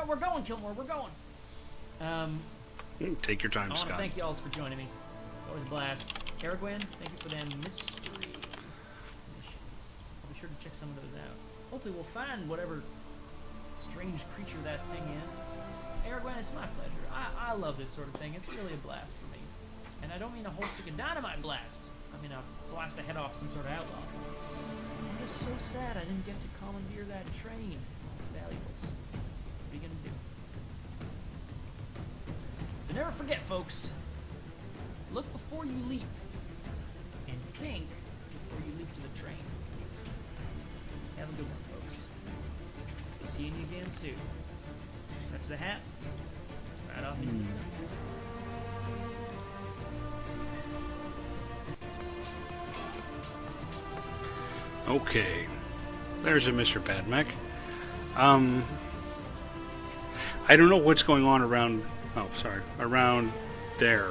we're going, Kilmore. We're going. Take your time, I want to Scott. thank you all for joining me. It's always a blast. Aragwen, thank you for them mystery missions. I'll be sure to check some of those out. Hopefully we'll find whatever strange creature that thing is. Aragwen, it's my pleasure. I love this sort of thing. It's really a blast for me. And I don't mean a whole stick of dynamite blast. I mean a blast the head off some sort of outlaw. I'm just so sad I didn't get to commandeer that train. It's valuables. What are you gonna do? But never forget, folks. Look before you leap. And think before you leap to the train. Have a good one, folks. Seeing you again soon. That's the hat. Right off into the sunset. Okay. There's a Mr. Badmech. I don't know what's going on around... Oh, sorry. Around there.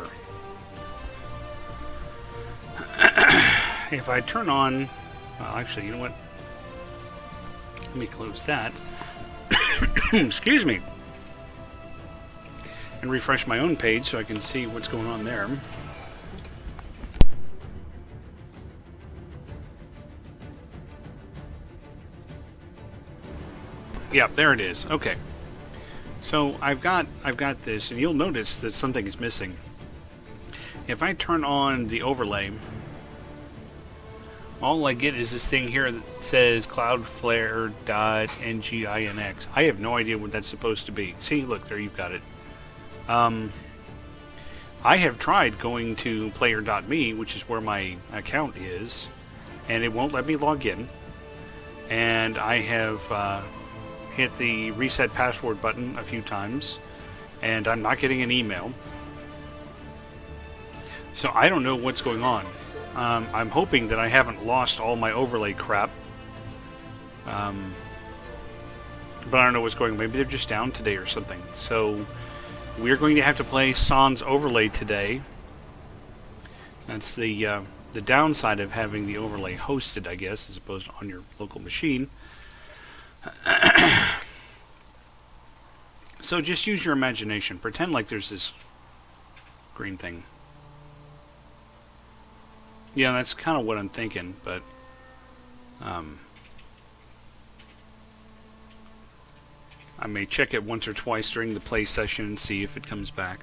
If I turn on... Well, actually, you know what? Let me close that. Excuse me. And refresh my own page so I can see what's going on there. Yeah, there it is. Okay. So I've got this, and you'll notice that something is missing. If I turn on the overlay, all I get is this thing here that says cloudflare.nginx. I have no idea what that's supposed to be. See, look, there you've got it. I have tried going to player.me, which is where my account is, and it won't let me log in. And I have hit the reset password button a few times, and I'm not getting an email. So I don't know what's going on. I'm hoping that I haven't lost all my overlay crap. But I don't know what's going on. Maybe they're just down today or something. So we're going to have to play Sans Overlay today. That's the downside of having the overlay hosted, I guess, as opposed to on your local machine. So just use your imagination. Pretend like there's this green thing. Yeah, that's kind of what I'm thinking, but I may check it once or twice during the play session and see if it comes back.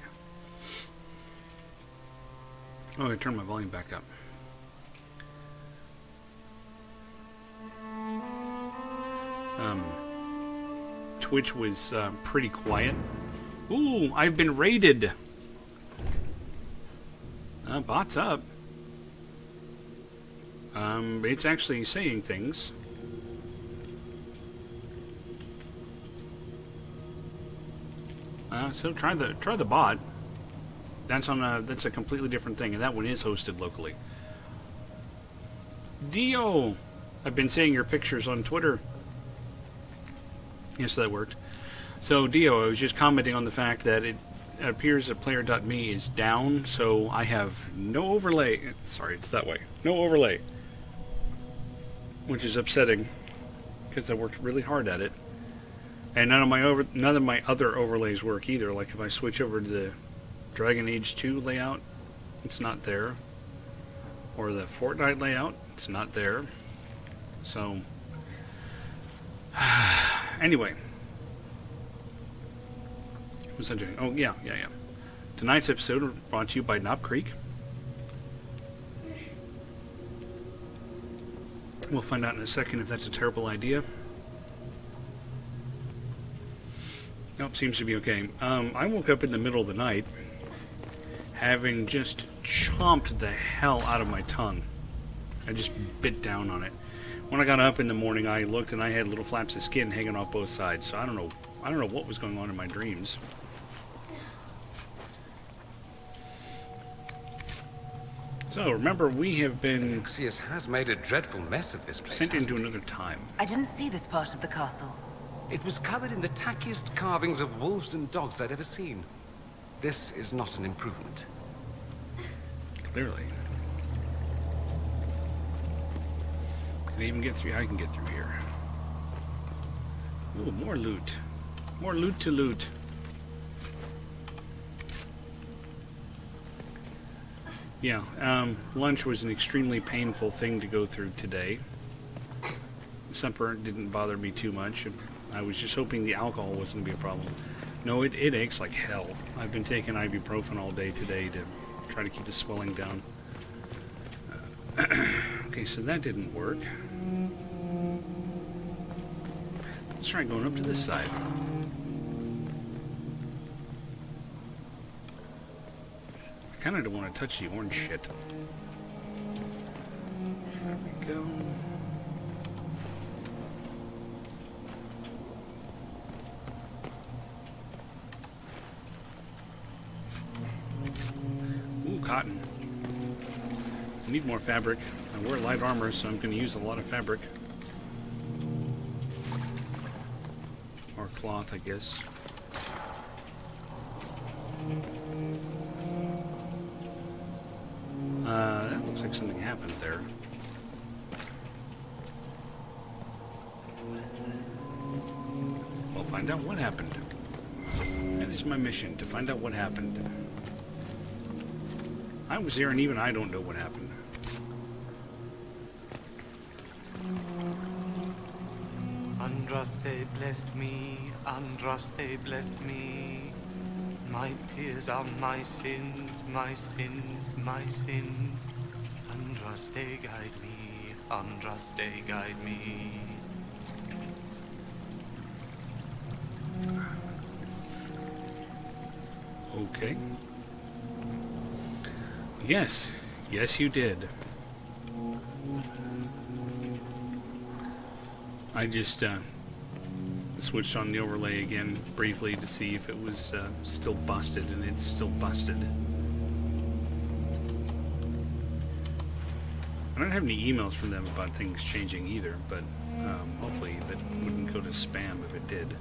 Oh, I turned my volume back up. Twitch was pretty quiet. Ooh, I've been raided. Bot's up. It's actually saying things. So try the bot. That's a completely different thing, and that one is hosted locally. Dio, I've been seeing your pictures on Twitter. Yes, that worked. So Dio, I was just commenting on the fact that it appears that player.me is down, so I have no overlay. Sorry, it's that way. No overlay. Which is upsetting, because I worked really hard at it. And none of my other overlays work either. Like if I switch over to the Dragon Age 2 layout, it's not there. Or the Fortnite layout, it's not there. So anyway, what was I doing? Oh yeah. Tonight's episode brought to you by Knob Creek. We'll find out in a second if that's a terrible idea. Nope, seems to be okay. I woke up in the middle of the night having just chomped the hell out of my tongue. I just bit down on it. When I got up in the morning, I looked and I had little flaps of skin hanging off both sides. So I don't know what was going on in my dreams. So remember, we have been Alexius has made a dreadful mess of this place. sent into another time. I didn't see this part of the castle. It was covered in the tackiest carvings of wolves and dogs I'd ever seen. This is not an improvement. Clearly. Can I even get through? I can get through here. Ooh, more loot. More loot to loot. Yeah, lunch was an extremely painful thing to go through today. Supper didn't bother me too much. I was just hoping the alcohol wasn't going to be a problem. No, it aches like hell. I've been taking ibuprofen all day today to try to keep the swelling down. Okay, so that didn't work. Let's try going up to this side. I kind of don't want to touch the orange shit. There we go. Ooh, cotton. I need more fabric. I wear light armor, so I'm going to use a lot of fabric. Or cloth, I guess. That looks like something happened there. We'll find out what happened. That is my mission, to find out what happened. I was there and even I don't know what happened. Andraste blessed me, Andraste blessed me. My tears are my sins, my sins, my sins. Andraste guide me, Andraste guide me. Okay. Yes. Yes, you did. I just switched on the overlay again briefly to see if it was still busted, and it's still busted. I don't have any emails from them about things changing either, but hopefully that wouldn't go to spam if it did.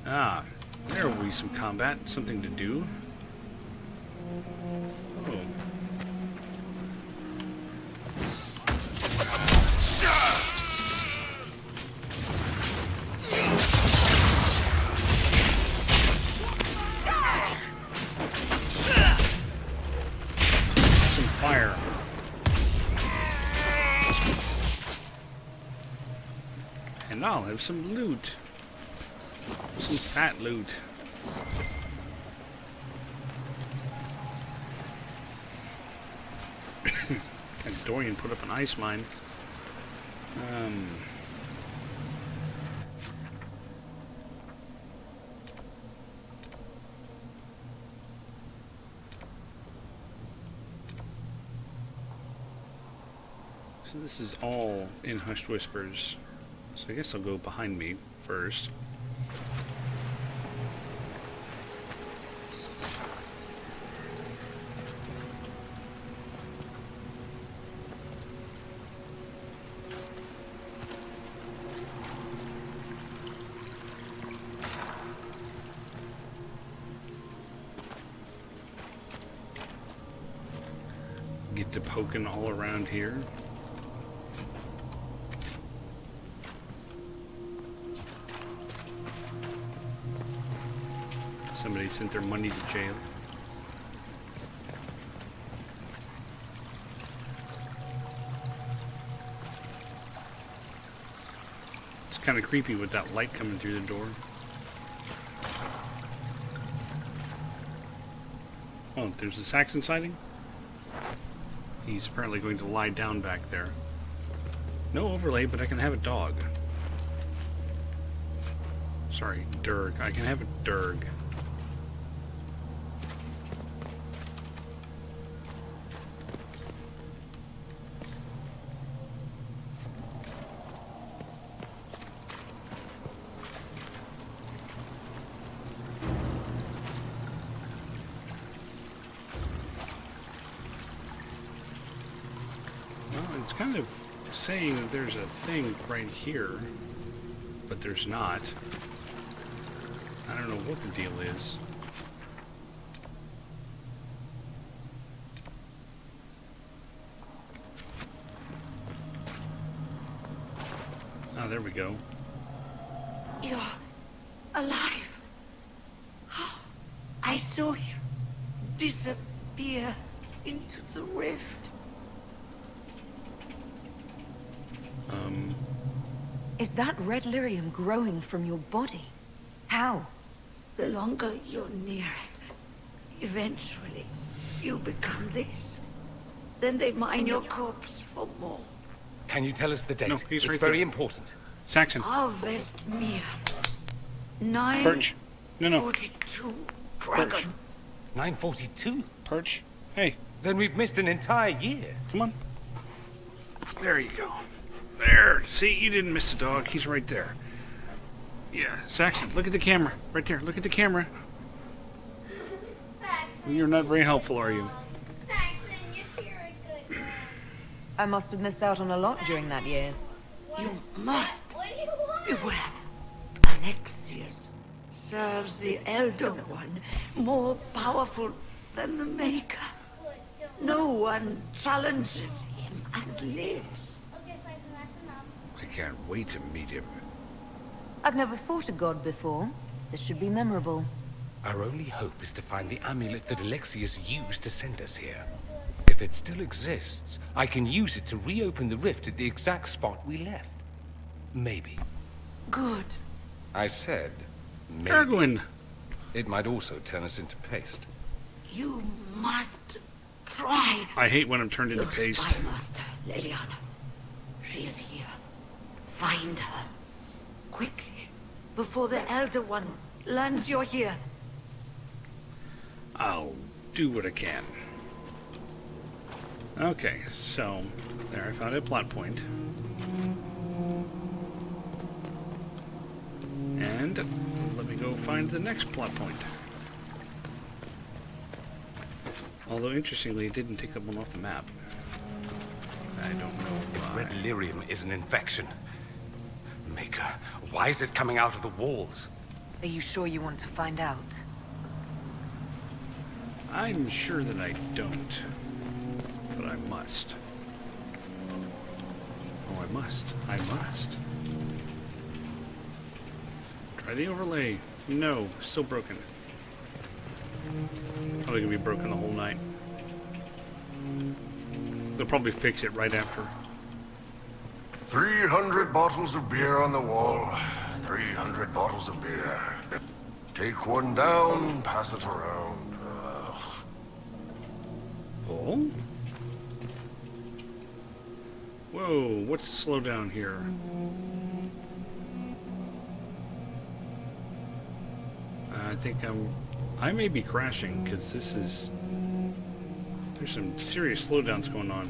Ah, there will be some combat, something to do. Oh. Some fire. And I'll have some loot. Some fat loot. And Dorian put up an ice mine. So this is all in Hushed Whispers. So I guess I'll go behind me first. Get to poking all around here. Somebody sent their money to jail. It's kind of creepy with that light coming through the door. Oh, there's a Saxon sighting? He's apparently going to lie down back there. No overlay, but I can have a dog. Sorry, Durg. I can have a Durg. It's kind of saying that there's a thing right here, but there's not. I don't know what the deal is. Ah, there we go. You're alive. I saw you disappear into the rift. Is that red lyrium growing from your body? How? The longer you're near it, eventually you become this. Then they mine your corpse for more. Can you tell us the date? No, he's it's right very there. important. Saxon. Harvest Mere. Perch. No, no. 942 Perch. dragon. 942? Perch. Hey, Then we've missed an entire year. come on. There you go. There. See, you didn't miss the dog. He's right there. Yeah, Saxon, look at the camera. Right there. Look at the camera. You're not very helpful, are you? I must have missed out on a lot during that year. You must beware. Alexius serves the Elder One, more powerful than the Maker. No one challenges him and lives. I can't wait to meet him. I've never fought a god before. This should be memorable. Our only hope is to find the amulet that Alexius used to send us here. If it still exists, I can use it to reopen the rift at the exact spot we left. Maybe. Good. I said, maybe. Erwin. It might also turn us into paste. You must try. I hate when I'm turned into Your paste. spy master, Leliana. She is here. Find her. Quickly. Before the Elder One learns you're here. I'll do what I can. Okay, so there I found a plot point. And let me go find the next plot point. Although interestingly, it didn't take that one off the map. I don't know If why. red lyrium is an infection. Maker, why is it coming out of the walls? Are you sure you want to find out? I'm sure that I don't. But I must. Oh, I must. I must. Try the overlay. No, still broken. Probably gonna be broken the whole night. They'll probably fix it right after. 300 bottles of beer on the wall. 300 bottles of beer. Take one down, pass it around. Ugh. Oh? Whoa, what's the slowdown here? I think I may be crashing because this is, there's some serious slowdowns going on.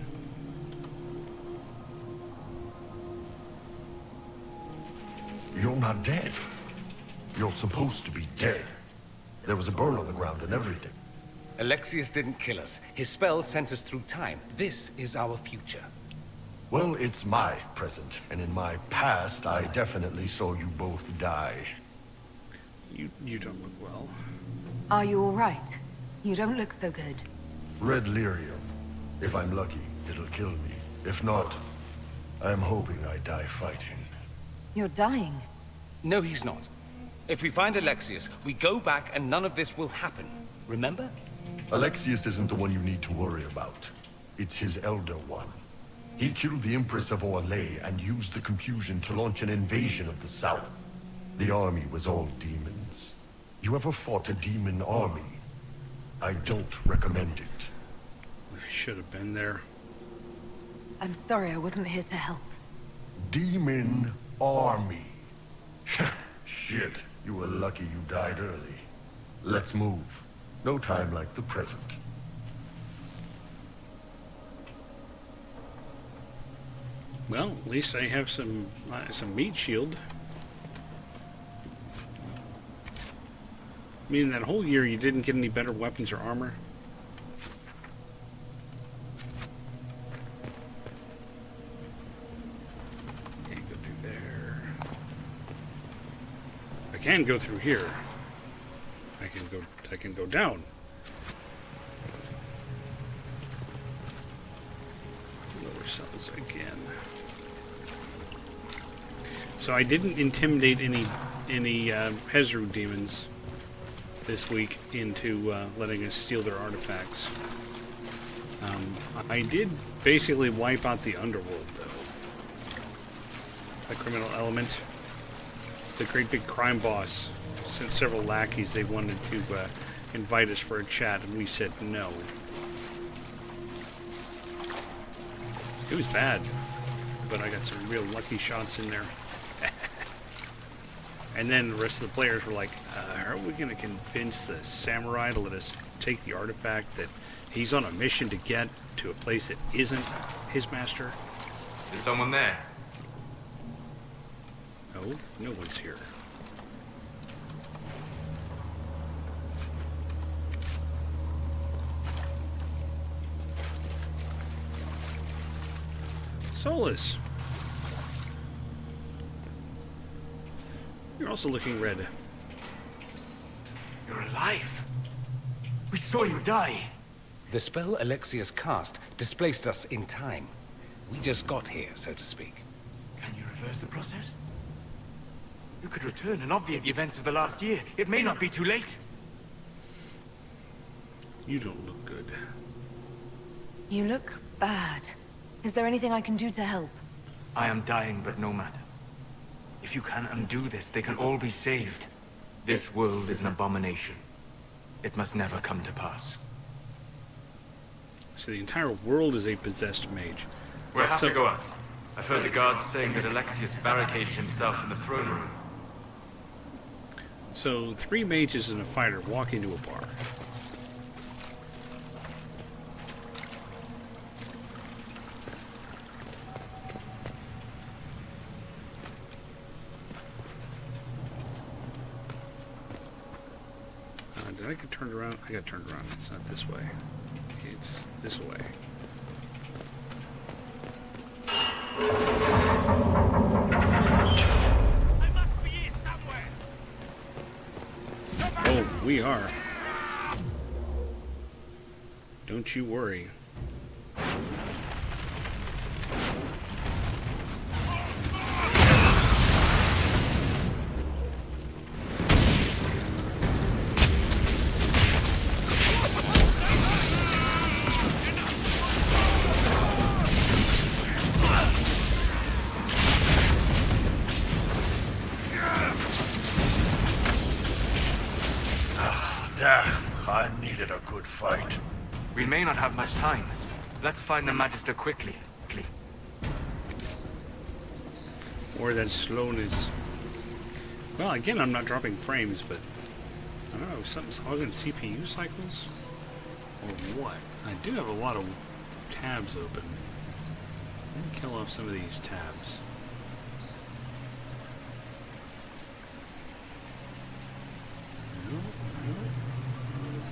You're not dead. You're supposed to be dead. There was a burn on the ground and everything. Alexius didn't kill us. His spell sent us through time. This is our future. Well, it's my present, and in my past, I definitely saw you both die. You don't look well. Are you all right? You don't look so good. Red lyrium. If I'm lucky, it'll kill me. If not, I'm hoping I die fighting. You're dying. No, he's not. If we find Alexius, we go back and none of this will happen. Remember? Alexius isn't the one you need to worry about. It's his Elder One. He killed the Empress of Orlais and used the confusion to launch an invasion of the South. The army was all demons. You ever fought a demon army? I don't recommend it. I should have been there. I'm sorry I wasn't here to help. Demon army. Shit, you were lucky you died early. Let's move. No time like the present. Well, at least I have some meat shield. Meaning that whole year you didn't get any better weapons or armor. Can't go through there. I can go through here. I can go down. Lower cells again. So I didn't intimidate any Hezru demons this week into letting us steal their artifacts. I did basically wipe out the underworld, though. The criminal element. The great big crime boss sent several lackeys. They wanted to invite us for a chat, and we said no. It was bad, but I got some real lucky shots in there. And then the rest of the players were like, how are we going to convince the samurai to let us take the artifact that he's on a mission to get to a place that isn't his master? Is someone there? No, no one's here. Solus. You're also looking red. You're alive. We saw you die. The spell Alexius cast displaced us in time. We just got here, so to speak. Can you reverse the process? You could return and obviate the events of the last year. It may not be too late. You don't look good. You look bad. Is there anything I can do to help? I am dying, but no matter. If you can undo this, they can all be saved. This world is an abomination. It must never come to pass. So the entire world is a possessed mage. We'll have So- to go up. I've heard the guards saying that Alexius barricaded himself in the throne room. So 3 mages and a fighter walk into a bar. Did I get turned around? I got turned around. It's not this way. It's this way. I must be here somewhere. Oh, we are. Don't you worry. Damn, I needed a good fight. We may not have much time. Let's find the Magister quickly. Or that slowness. Well, again, I'm not dropping frames, but I don't know, something's hogging CPU cycles? Or what? I do have a lot of tabs open. Let me kill off some of these tabs.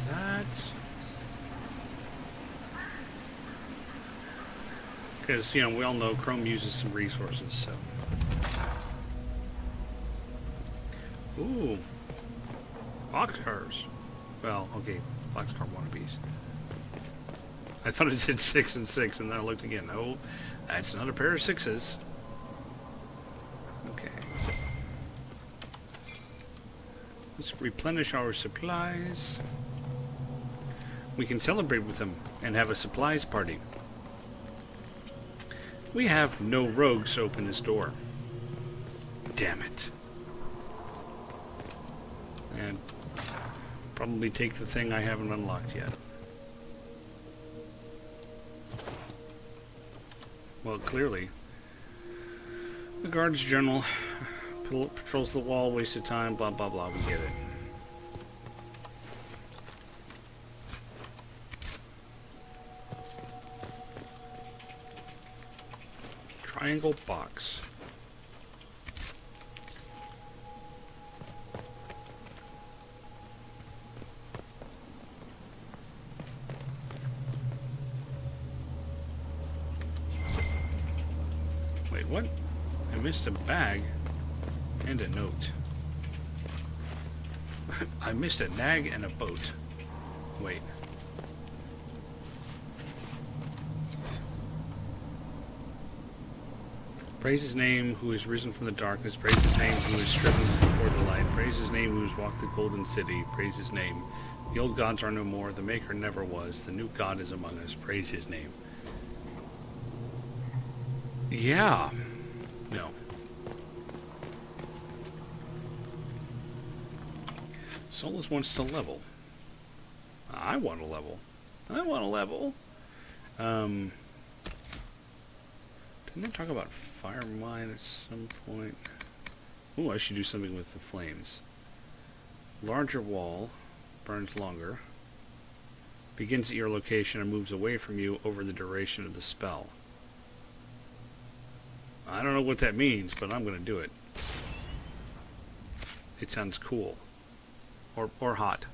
That. Because, you know, we all know Chrome uses some resources, so. Ooh. Boxcars. Well, okay, boxcar wannabes. I thought it said 6 and 6, and then I looked again. No, that's not a pair of 6s. Okay. Let's replenish our supplies. We can celebrate with them and have a supplies party. We have no rogues to open this door. Damn it. And probably take the thing I haven't unlocked yet. Well, clearly. The guards general patrols the wall, wasted time, blah blah blah, we get it. Triangle box. Wait, what? I missed a bag and a note. I missed a nag and a boat. Wait. Praise his name who is risen from the darkness. Praise his name who is stricken before the light. Praise his name who has walked the golden city. Praise his name. The old gods are no more. The maker never was. The new god is among us. Praise his name. Yeah. No. Solus wants to level. I want to level. I want to level. Didn't I talk about fire mine at some point? Ooh, I should do something with the flames. Larger wall. Burns longer. Begins at your location and moves away from you over the duration of the spell. I don't know what that means, but I'm going to do it. It sounds cool. Or hot.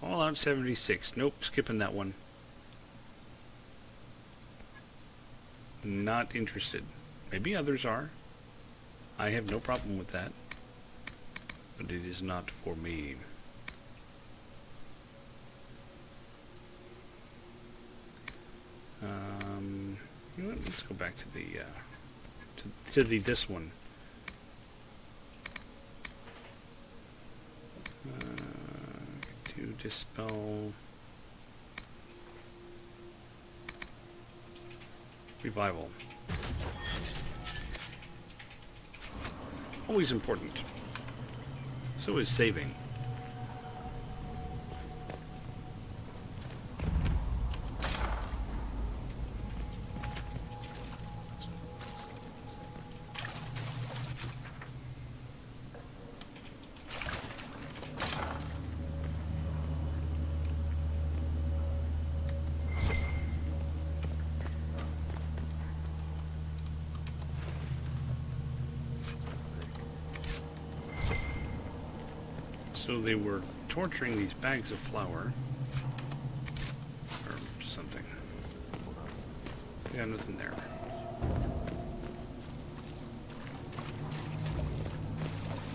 All out 76. Nope, skipping that one. Not interested. Maybe others are. I have no problem with that. But it is not for me. You know what? Let's go back to the this one. To dispel revival. Always important. So is saving. So they were torturing these bags of flour. Or something. Got nothing there.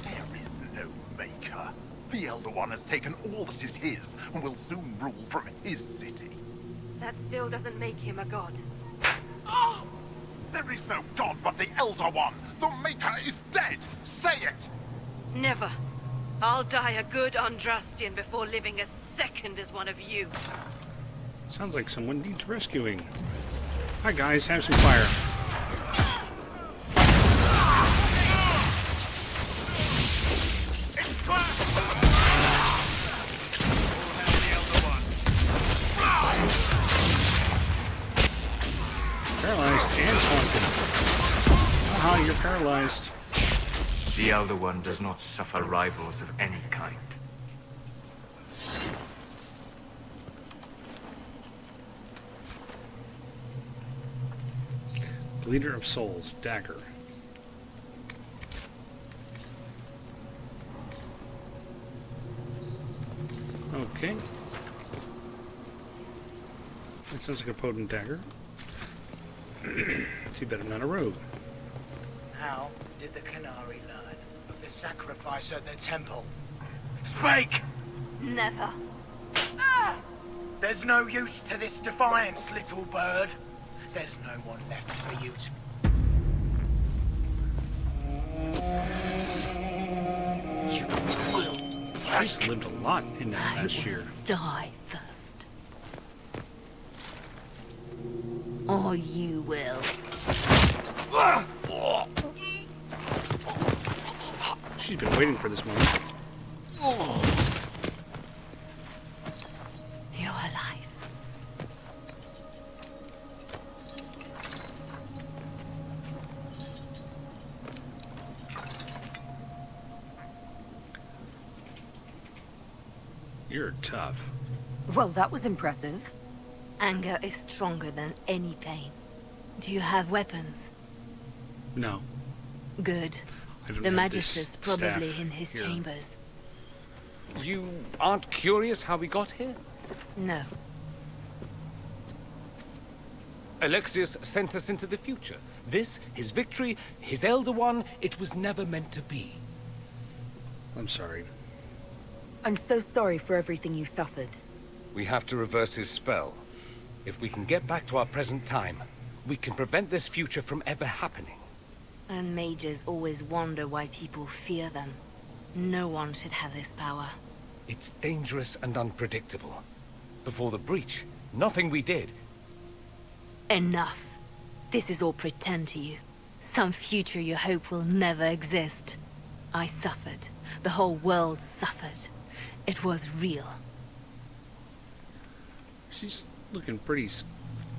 There is no maker. The Elder One has taken all that is his and will soon rule from his city. That still doesn't make him a god. Oh! There is no god but the Elder One. The Maker is dead. Say it. Never. I'll die a good Andrastian before living a second as one of you. Sounds like someone needs rescuing. Hi guys, have some fire. Paralyzed and haunted. Haha, you're paralyzed. The Elder One does not suffer rivals of any kind. Leader of Souls, dagger. Okay. That sounds like a potent dagger. Too bad I'm not a rogue. How did the Canary learn of the sacrifice at the temple? Speak! Never. There's no use to this defiance, little bird. There's no one left for you to... You will. She's lived a lot in that last year. Die first. Or you will. She's been waiting for this moment. You're alive. You're tough. Well, that was impressive. Anger is stronger than any pain. Do you have weapons? No. Good. I don't The have Magister's this probably staff in his here. chambers. You aren't curious how we got here? No. Alexius sent us into the future. This, his victory, his Elder One, it was never meant to be. I'm sorry. I'm so sorry for everything you suffered. We have to reverse his spell. If we can get back to our present time, we can prevent this future from ever happening. And mages always wonder why people fear them. No one should have this power. It's dangerous and unpredictable. Before the breach, nothing we did. Enough. This is all pretend to you. Some future you hope will never exist. I suffered. The whole world suffered. It was real. She's looking pretty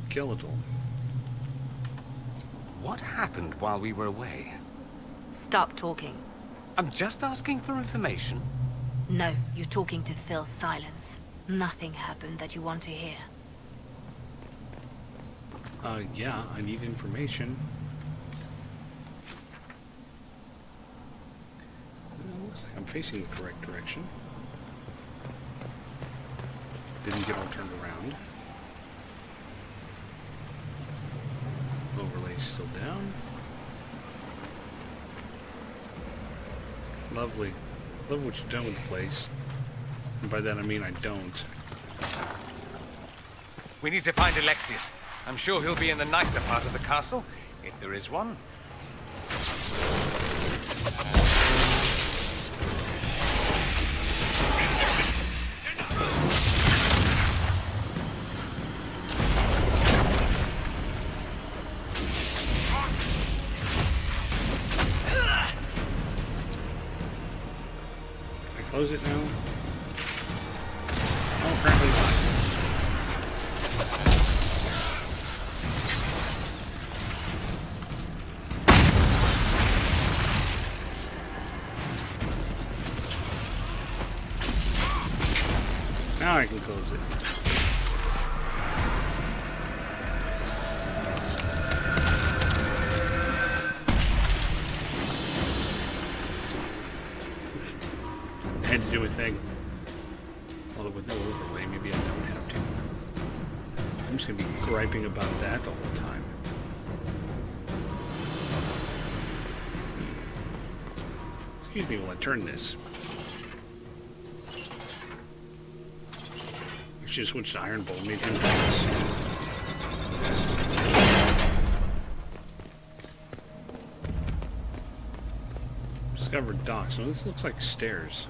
skeletal. What happened while we were away? Stop talking. I'm just asking for information. No, you're talking to fill silence. Nothing happened that you want to hear. Yeah, I need information. Looks like I'm facing the correct direction. Didn't get all turned around. Overlay's still down. Lovely. Love what you've done with the place. And by that I mean I don't. We need to find Alexius. I'm sure he'll be in the nicer part of the castle, if there is one. Can I close it now? Oh, apparently not. Now I can close it. Had to do a thing. Although with no overlay, maybe I don't have to. I'm just gonna be griping about that the whole time. Excuse me while I turn this. I should have switched to Iron Bowl, made him famous. Discovered docks. So this looks like stairs.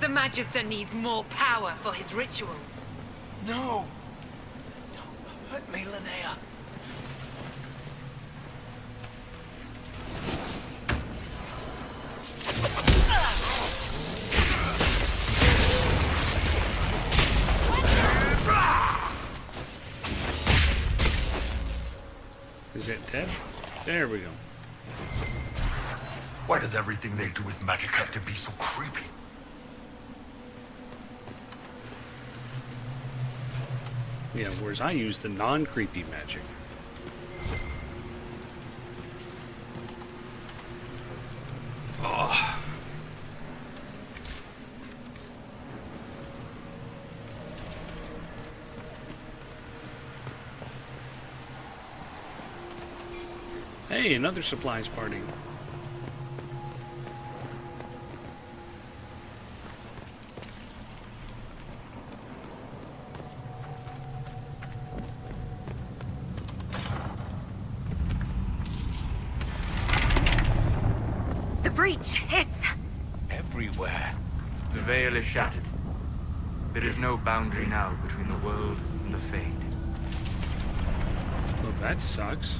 The Magister needs more power for his rituals. No! Don't hurt me, Linnea. Is it dead? There we go. Why does everything they do with magic have to be so creepy? Yeah, whereas I use the non-creepy magic. Oh. Hey, another supplies party. The breach, it's Everywhere. The veil is shattered. There is no boundary now between the world and the Fade. Well, that sucks.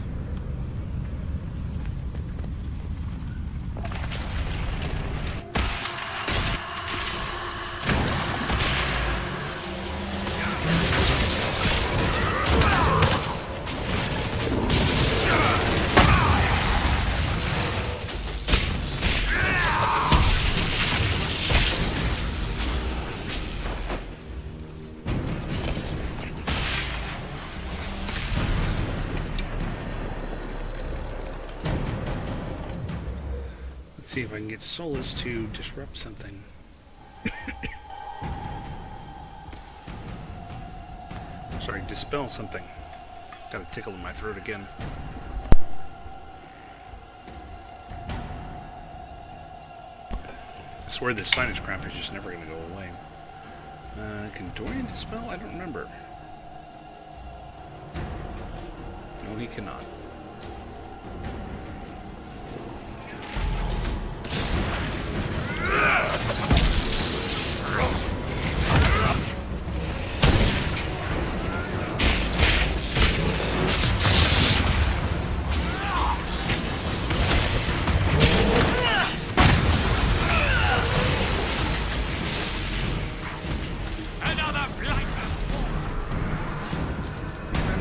See if I can get Solus to disrupt something. Sorry, dispel something. Got a tickle in my throat again. I swear this sinus cramp is just never going to go away. Can Dorian dispel? I don't remember. No, he cannot.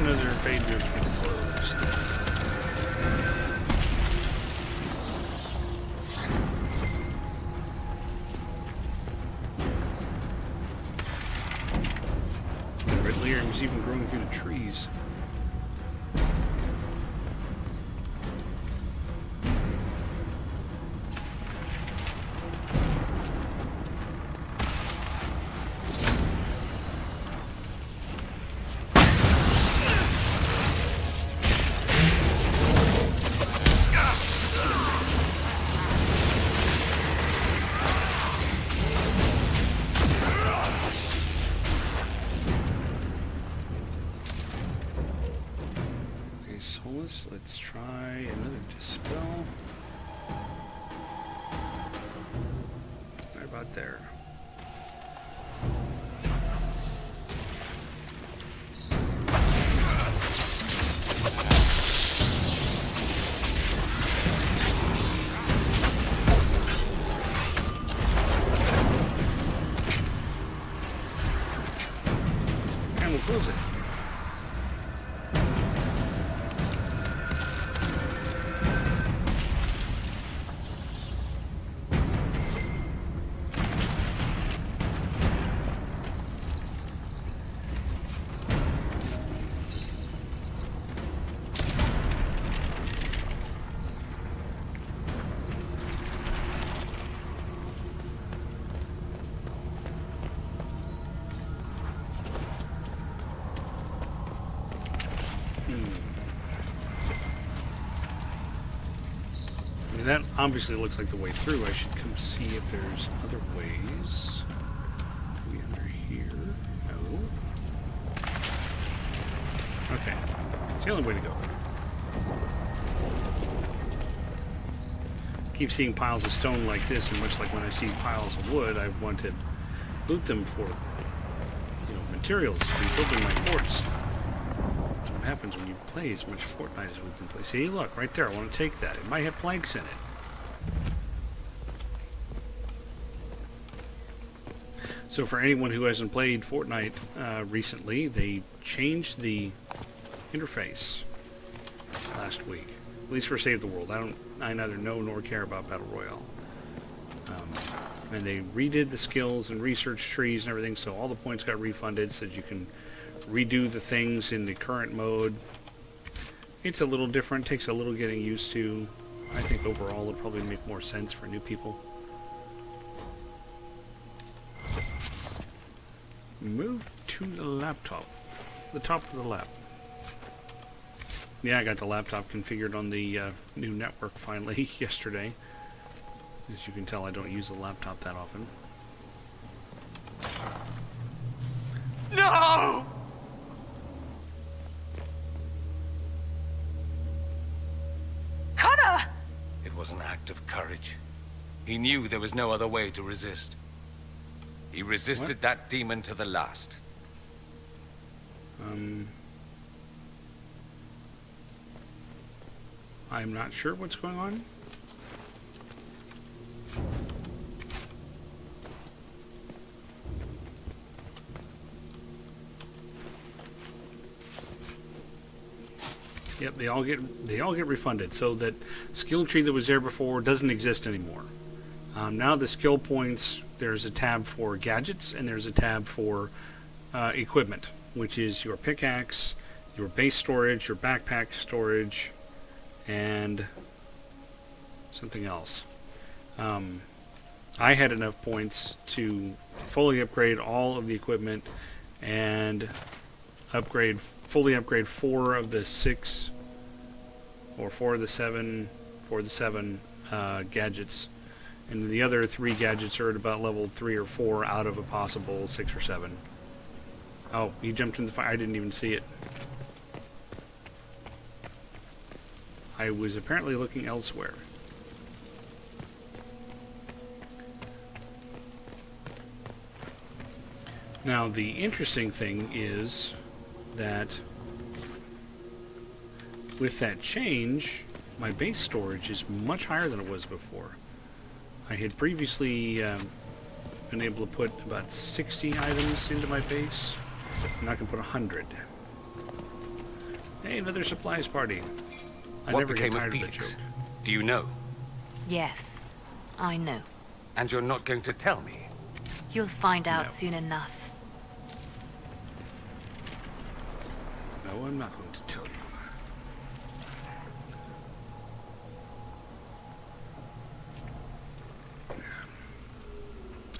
Another fade rift gets closed. Red lyrium is even growing through the trees. Let's try another dispel. Right about there. And we'll close it. That obviously looks like the way through. I should come see if there's other ways. We under here? No. Okay. It's the only way to go. Keep seeing piles of stone like this, and much like when I see piles of wood, I want to loot them for, materials for building my forts. That's what happens when you play as much Fortnite as we've been playing. See, look, right there, I want to take that. It might have planks in it. So for anyone who hasn't played Fortnite recently, they changed the interface last week. At least for Save the World. I neither know nor care about Battle Royale. And they redid the skills and research trees and everything, so all the points got refunded so that you can redo the things in the current mode. It's a little different, takes a little getting used to. I think overall it'll probably make more sense for new people. Move to the laptop. The top of the lap. Yeah, I got the laptop configured on the new network finally yesterday. As you can tell, I don't use the laptop that often. No! Connor! It was an act of courage. He knew there was no other way to resist. He resisted that demon to the last. I'm not sure what's going on. Yep, they all get refunded. So that skill tree that was there before doesn't exist anymore. Now the skill points, there's a tab for gadgets and there's a tab for equipment, which is your pickaxe, your base storage, your backpack storage, and something else. I had enough points to fully upgrade all of the equipment and fully upgrade 4 of the 6 or 4 of the 7 gadgets, and the other 3 gadgets are at about level 3 or 4 out of a possible 6 or 7. Oh, he jumped in the fire. I didn't even see it. I was apparently looking elsewhere. Now, the interesting thing is that with that change, my base storage is much higher than it was before. I had previously been able to put about 60 items into my base. I'm not going to put 100. Hey, another supplies party. I What never get became of tired of that Felix? joke. Do you know? Yes, I know. And you're not going to tell me? You'll find out No. soon enough. No, I'm not going to tell you.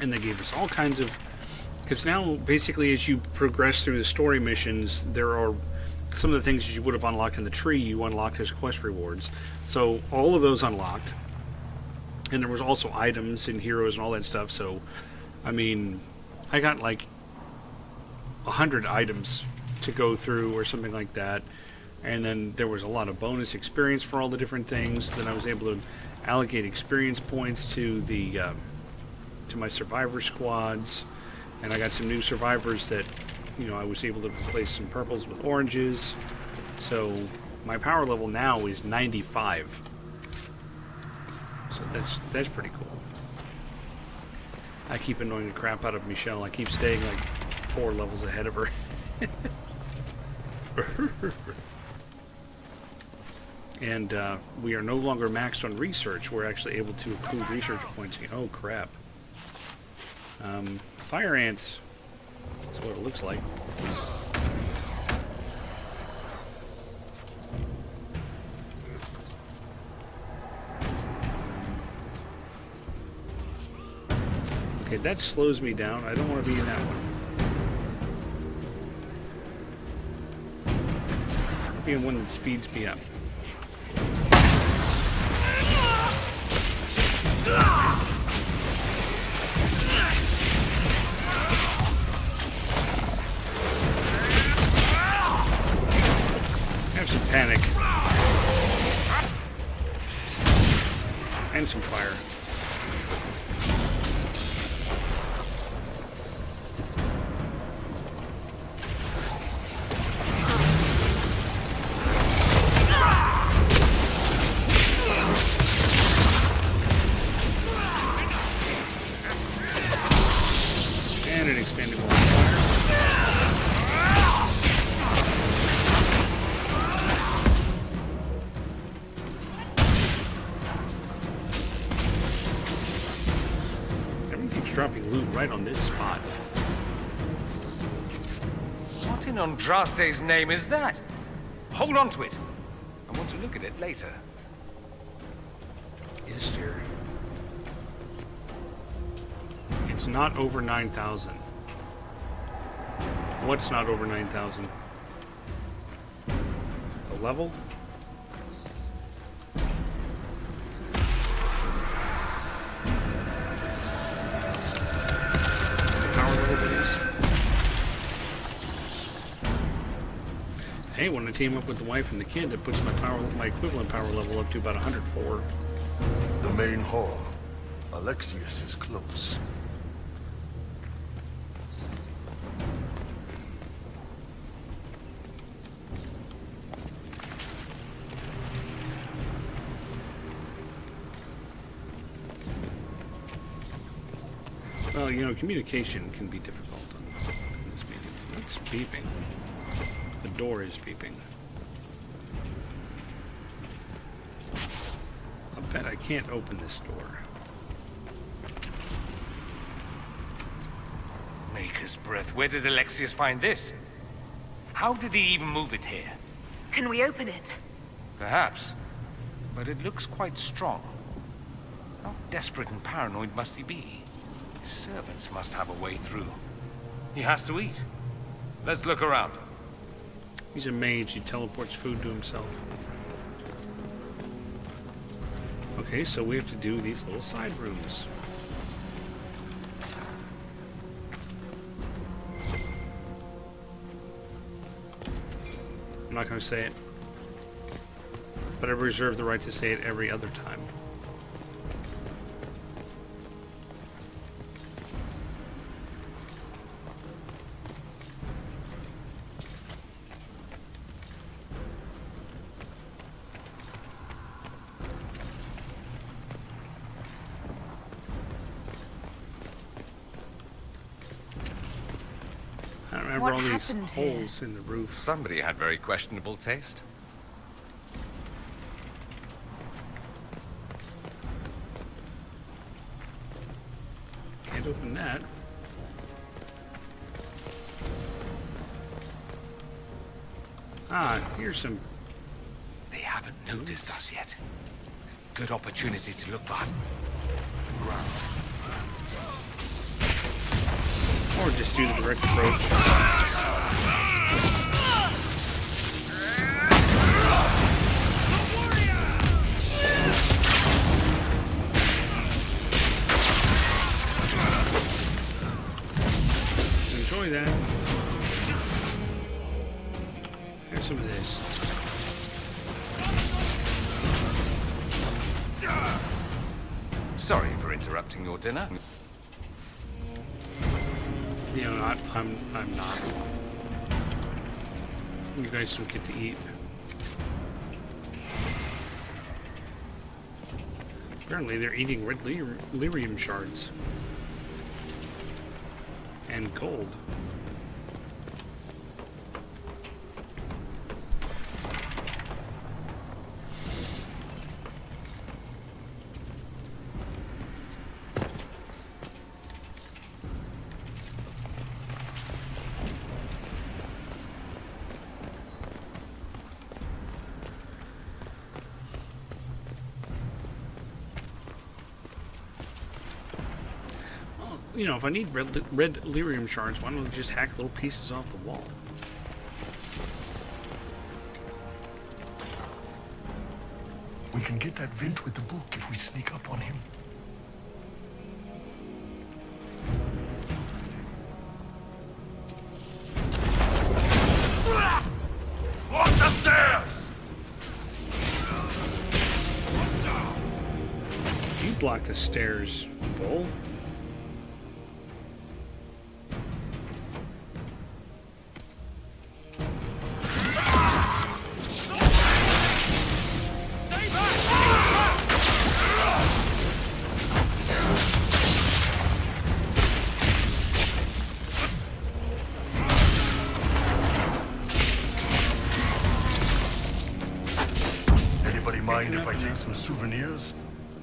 And they gave us all kinds of... Because now, basically, as you progress through the story missions, there are some of the things that you would have unlocked in the tree, you unlocked as quest rewards. So, all of those unlocked. And there was also items and heroes and all that stuff, so... I mean, I got like 100 items to go through or something like that. And then there was a lot of bonus experience for all the different things. Then I was able to allocate experience points to the... to my survivor squads, and I got some new survivors that, you know, I was able to replace some purples with oranges. So my power level now is 95. So that's pretty cool. I keep annoying the crap out of Michelle. I keep staying like 4 levels ahead of her. And we are no longer maxed on research. We're actually able to accrue research points. Oh crap. Fire ants. That's what it looks like. Okay, that slows me down. I don't want to be in that one. I'll be in one that speeds me up. Have some panic. And some fire. And an expanded wall of fire. Dropping loot right on this spot. What in Andraste's name is that? Hold on to it. I want to look at it later. Yes, dear. It's not over 9,000. What's not over 9,000? The level? Hey, when I team up with the wife and the kid, it puts my equivalent power level up to about 104. The main hall. Alexius is close. Well, you know, communication can be difficult in this meeting. What's beeping? The door is beeping. I bet I can't open this door. Maker's breath. Where did Alexius find this? How did he even move it here? Can we open it? Perhaps. But it looks quite strong. How desperate and paranoid must he be? His servants must have a way through. He has to eat. Let's look around. He's a mage. He teleports food to himself. Okay, so we have to do these little side rooms. I'm not going to say it. but I reserve the right to say it every other time. I remember What all these happened here? holes in the roof. Somebody had very questionable taste. Can't open that. Ah, here's some. They haven't noticed us yet. Good opportunity to look back. Or just do the direct approach. Enjoy that. Here's some of this. Sorry for interrupting your dinner. You know, I'm not. You guys don't get to eat. Apparently they're eating red lyrium shards. And gold. You know, if I need red lyrium shards, why don't I just hack little pieces off the wall? We can get that vent with the book if we sneak up on him. Walk the stairs! You block the stairs, Bull. Anybody mind if I take some souvenirs?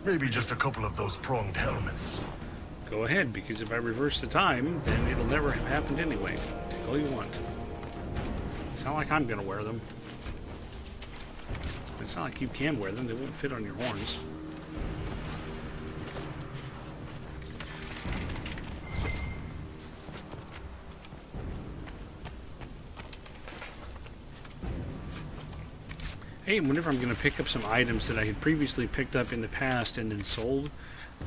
Maybe just a couple of those pronged helmets. Go ahead, because if I reverse the time, then it'll never have happened anyway. Take all you want. It's not like I'm gonna wear them. It's not like you can wear them. They won't fit on your horns. Hey, whenever I'm going to pick up some items that I had previously picked up in the past and then sold,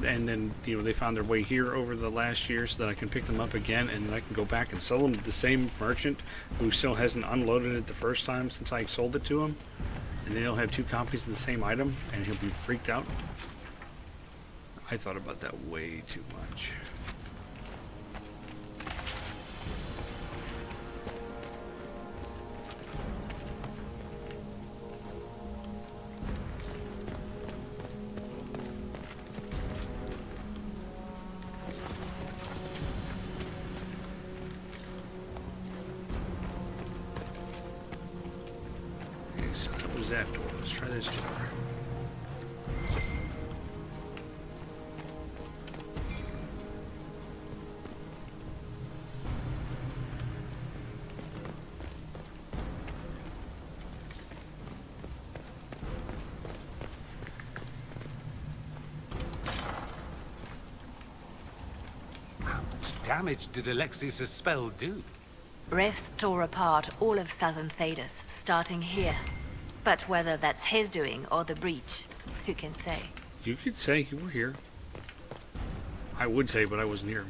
and then, you know, they found their way here over the last year so that I can pick them up again, and then I can go back and sell them to the same merchant who still hasn't unloaded it the first time since I sold it to him, and then he'll have two copies of the same item, and he'll be freaked out. I thought about that way too much. So what was that door? Let's try this door. How much damage did Alexis' spell do? Rifts tore apart all of southern Thedas, starting here. But whether that's his doing or the breach, who can say? You could say you were here. I would say, but I wasn't here.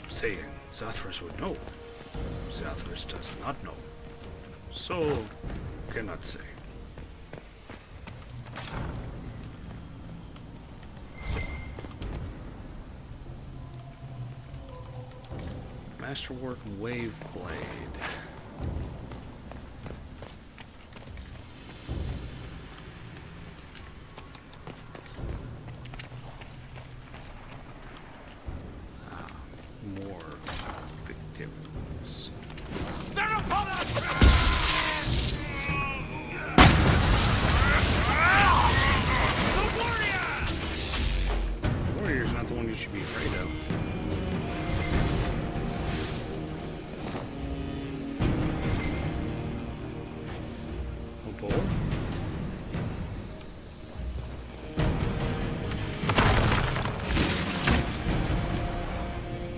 Saying Zathras would know. Zathras does not know. So, Cannot say. Masterwork Wave Blade. More victims. They're upon us! The warrior's not the one you should be afraid of. A bull?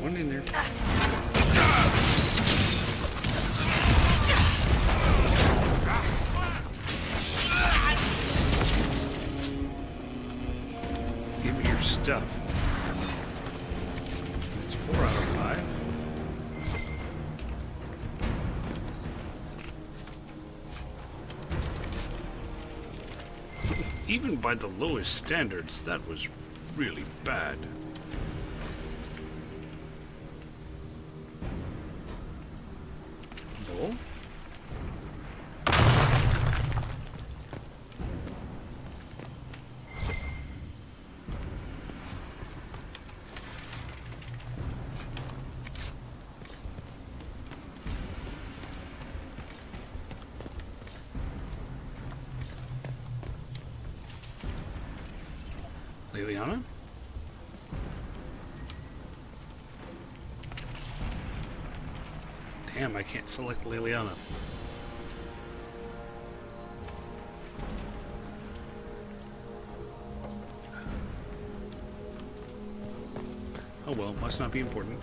One in there. Give me your stuff. It's 4 out of 5. Even by the lowest standards, that was really bad. Bull? Liliana? Damn, I can't select Liliana. Oh well, must not be important.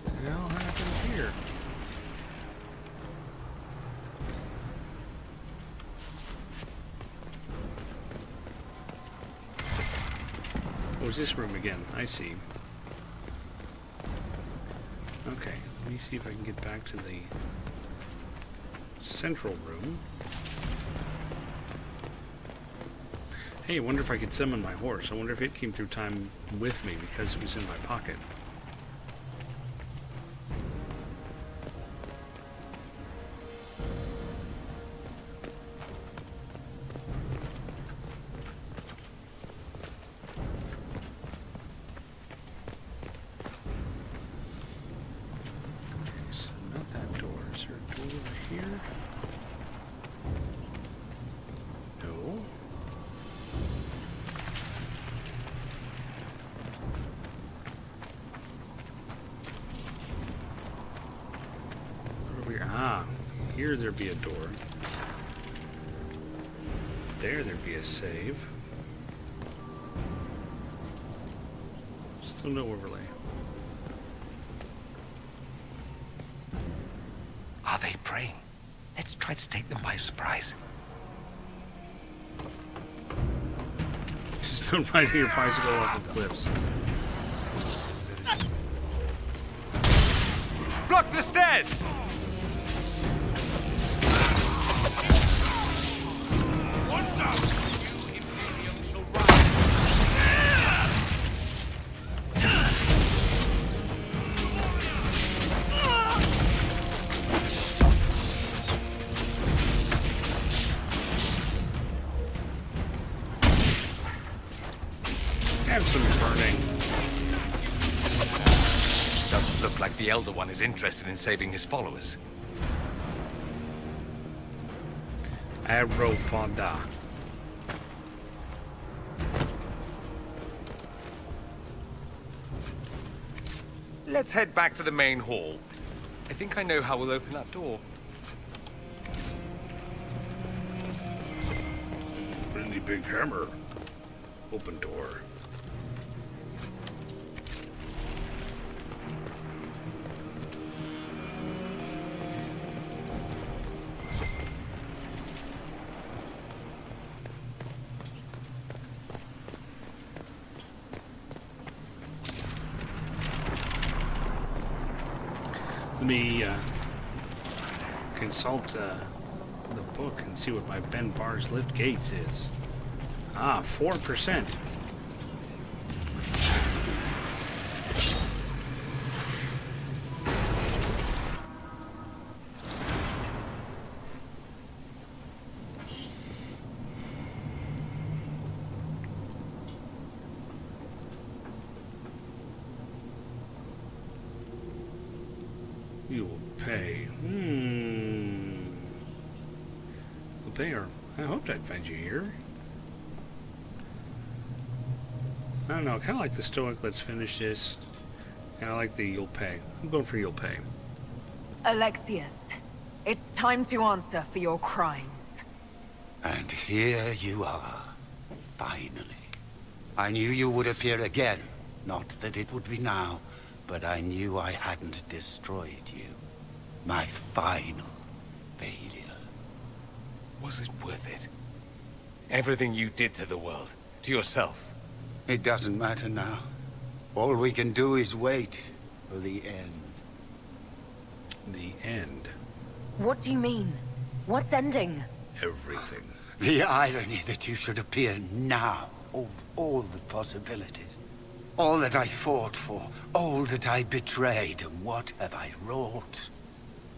What the hell happened here? What was this room again? I see. Okay, let me see if I can get back to the central room. Hey, I wonder if I could summon my horse. I wonder if it came through time with me because it was in my pocket. So not that door. Is there a door over here? No. Over here. Ah, here there'd be a door. There'd be a save. Still no overlay. Are they praying? Let's try to take them by surprise. Just don't ride your bicycle off the cliffs. Block the stairs! What's up? You Imperium shall Have some burning. Doesn't look like the Elder One is interested in saving his followers. Aerofonda. Let's head back to the main hall. I think I know how we'll open that door. Really big hammer. Open door. me consult the book and see what my Ben Bar's lift gates is. Ah, 4%. You will pay. Well, there. I hoped I'd find you here. I don't know. I kind of like the stoic. Let's finish this. And I like the you'll pay. I'm going for you'll pay. Alexius, it's time to answer for your crimes. And here you are, finally. I knew you would appear again. Not that it would be now, but I knew I hadn't destroyed you. My final failure. Was it worth it? Everything you did to the world, to yourself. It doesn't matter now. All we can do is wait for the end. The end? What do you mean? What's ending? Everything. The irony that you should appear now, of all the possibilities. All that I fought for, all that I betrayed, and what have I wrought?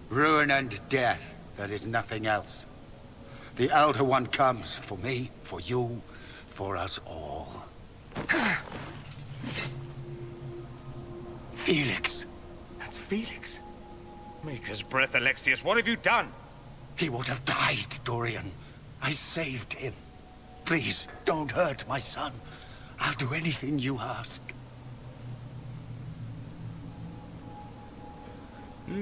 Ruin and death, there is nothing else. The Elder One comes for me, for you, for us all. Felix. That's Felix. Maker's breath, Alexius, what have you done? He would have died, Dorian. I saved him. Please, don't hurt my son. I'll do anything you ask. I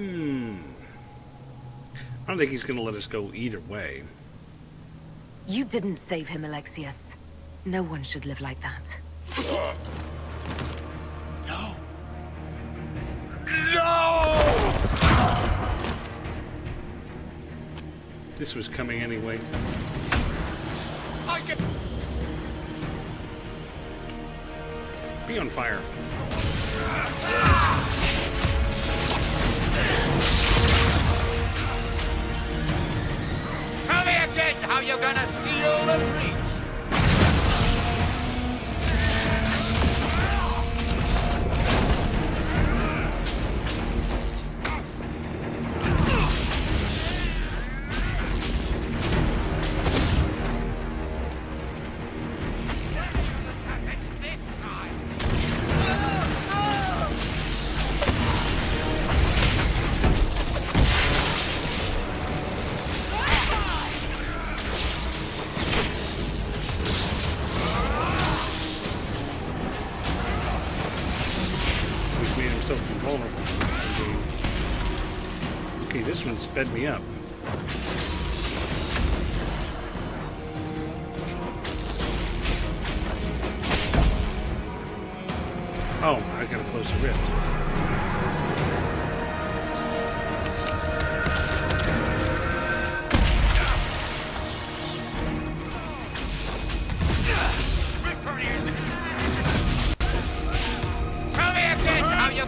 don't think he's gonna let us go either way. You didn't save him, Alexius. No one should live like that. No. No! This was coming anyway. I can... Be on fire. Tell me again how you're gonna seal the breach! Okay, this one sped me up. Oh, I gotta close the rift. Tell me again how you...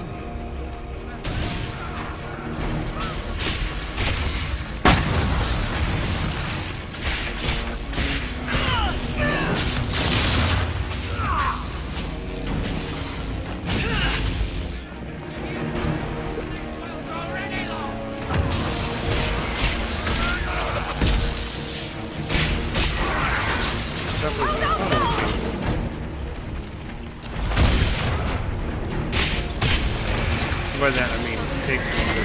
By that I mean it takes longer.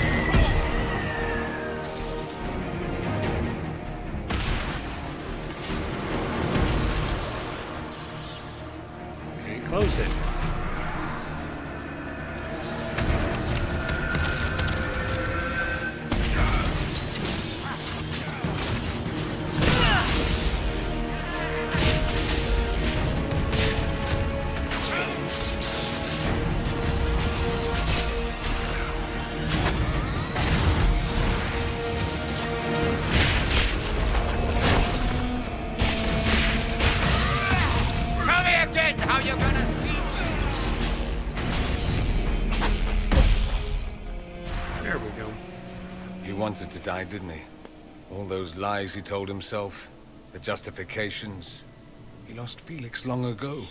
Okay, close it. He wanted to die, didn't he? All those lies he told himself, the justifications. He lost Felix long ago.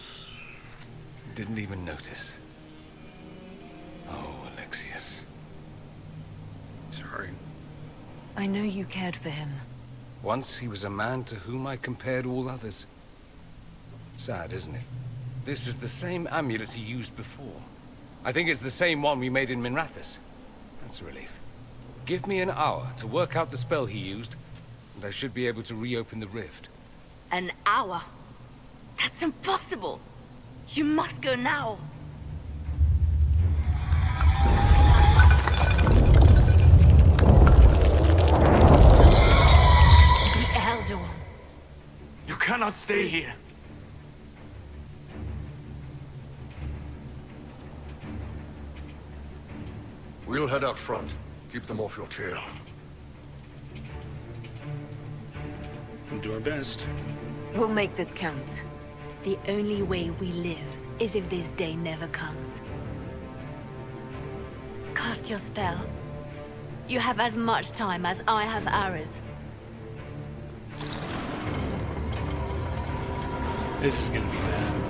Didn't even notice. Oh, Alexius. Sorry. I know you cared for him. Once he was a man to whom I compared all others. Sad, isn't it? This is the same amulet he used before. I think it's the same one we made in Minrathous. That's a relief. Give me an hour to work out the spell he used, and I should be able to reopen the rift. An hour? That's impossible! You must go now! The Elder One. You cannot stay here. We'll head out front. Keep them off your tail. We'll do our best. We'll make this count. The only way we live is if this day never comes. Cast your spell. You have as much time as I have hours. This is gonna be bad.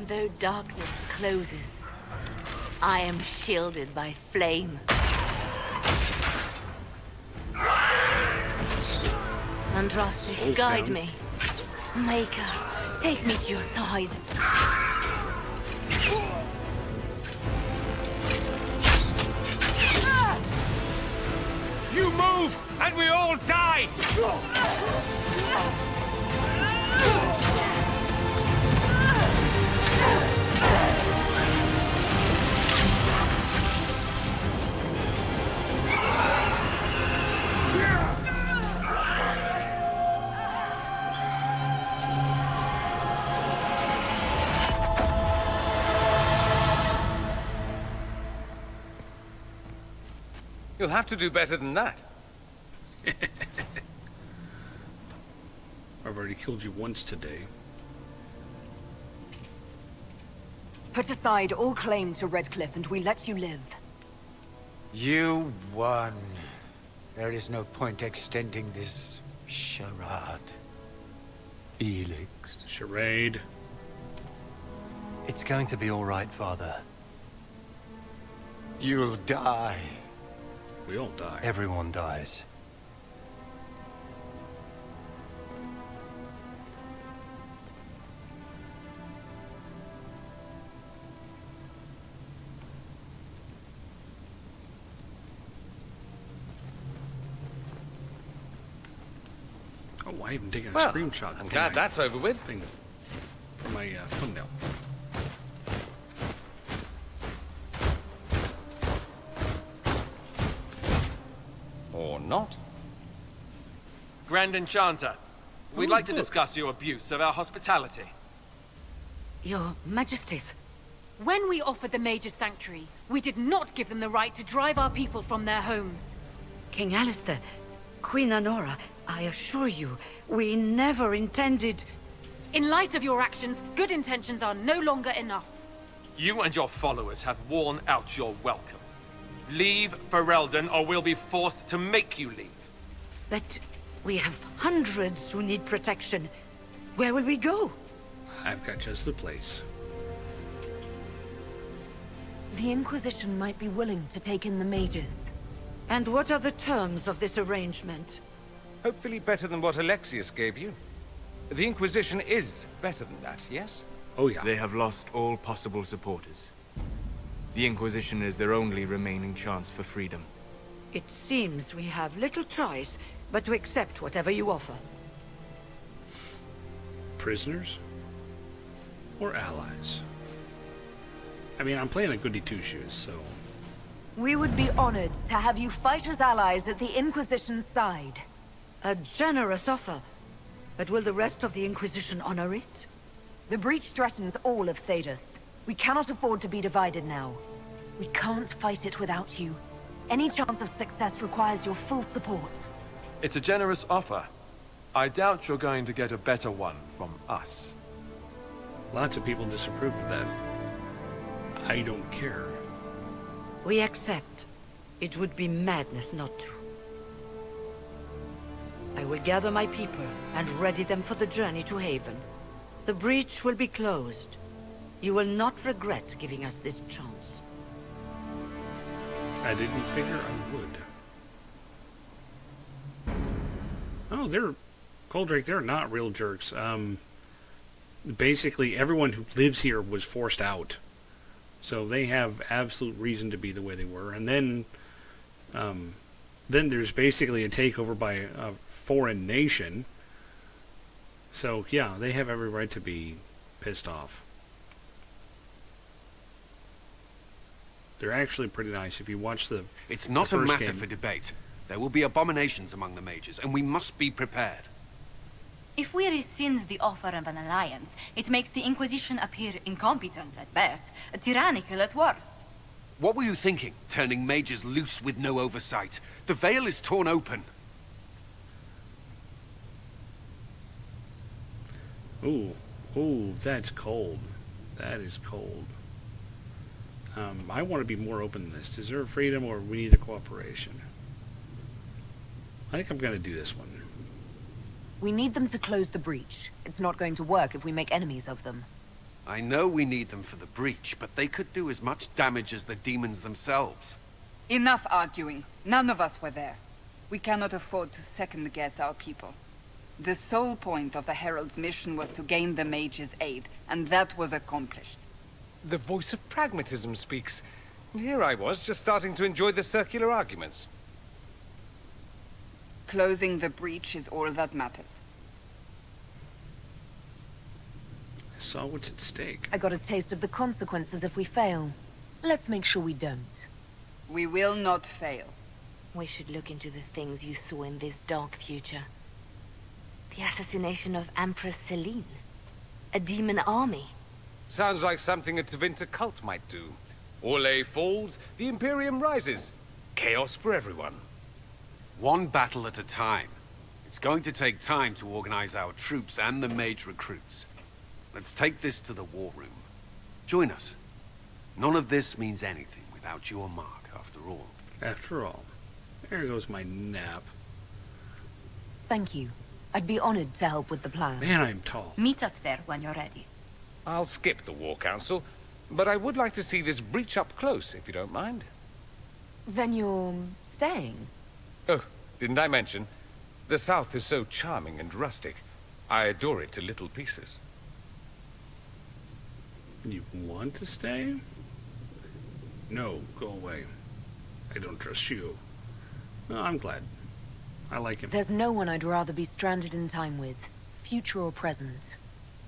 Though darkness closes, I am shielded by flame. Andraste, guide down. me. Maker, take me to your side. You move, and we all die! You'll have to do better than that. I've already killed you once today. Put aside all claim to Redcliffe and we let you live. You won. There is no point extending this charade. Felix. Charade. It's going to be all right, Father. You'll die. We all die. Everyone dies. Oh, I haven't taken a Well, screenshot. I'm for glad my that's over with. Thing, for my thumbnail. Or not. Grand Enchanter, we'd like to discuss your abuse of our hospitality. Your Majesties. When we offered the Mage's Sanctuary, we did not give them the right to drive our people from their homes. King Alistair, Queen Anora, I assure you, we never intended... In light of your actions, good intentions are no longer enough. You and your followers have worn out your welcome. Leave Ferelden, or we'll be forced to make you leave. But we have hundreds who need protection. Where will we go? I've got just the place. The Inquisition might be willing to take in the mages. And what are the terms of this arrangement? Hopefully better than what Alexius gave you. The Inquisition is better than that, yes? Oh yeah. They have lost all possible supporters. The Inquisition is their only remaining chance for freedom. It seems we have little choice but to accept whatever you offer. Prisoners? Or allies? I mean, I'm playing a goody two-shoes, so... We would be honored to have you fight as allies at the Inquisition's side. A generous offer. But will the rest of the Inquisition honor it? The breach threatens all of Thedas. We cannot afford to be divided now. We can't fight it without you. Any chance of success requires your full support. It's a generous offer. I doubt you're going to get a better one from us. Lots of people disapprove of that. I don't care. We accept. It would be madness not to. I will gather my people and ready them for the journey to Haven. The breach will be closed. You will not regret giving us this chance. I didn't figure I would. Oh, they're... Goldrake, they're not real jerks. Basically, everyone who lives here was forced out. So they have absolute reason to be the way they were. And then there's basically a takeover by a foreign nation. So, yeah, they have every right to be pissed off. They're actually pretty nice if you watch the It's not the a first matter game. for debate. There will be abominations among the mages, and we must be prepared. If we rescind the offer of an alliance, it makes the Inquisition appear incompetent at best, tyrannical at worst. What were you thinking, turning mages loose with no oversight? The veil is torn open. Ooh, ooh, that's cold. That is cold. I want to be more open than this. Deserve freedom, or we need a cooperation? I think I'm going to do this one. We need them to close the breach. It's not going to work if we make enemies of them. I know we need them for the breach, but they could do as much damage as the demons themselves. Enough arguing. None of us were there. We cannot afford to second-guess our people. The sole point of the Herald's mission was to gain the mage's aid, and that was accomplished. The voice of pragmatism speaks. Here I was, just starting to enjoy the circular arguments. Closing the breach is all that matters. I saw what's at stake. I got a taste of the consequences if we fail. Let's make sure we don't. We will not fail. We should look into the things you saw in this dark future. The assassination of Empress Celine. A demon army. Sounds like something a Tevinter cult might do. Orlais falls, the Imperium rises. Chaos for everyone. One battle at a time. It's going to take time to organize our troops and the mage recruits. Let's take this to the war room. Join us. None of this means anything without your mark, after all. After all. There goes my nap. Thank you. I'd be honored to help with the plan. Man, I'm tall. Meet us there when you're ready. I'll skip the War Council, but I would like to see this breach up close, if you don't mind. Then you're staying? Oh, didn't I mention? The South is so charming and rustic. I adore it to little pieces. You want to stay? No, go away. I don't trust you. No, I'm glad. I like him. There's no one I'd rather be stranded in time with, future or present.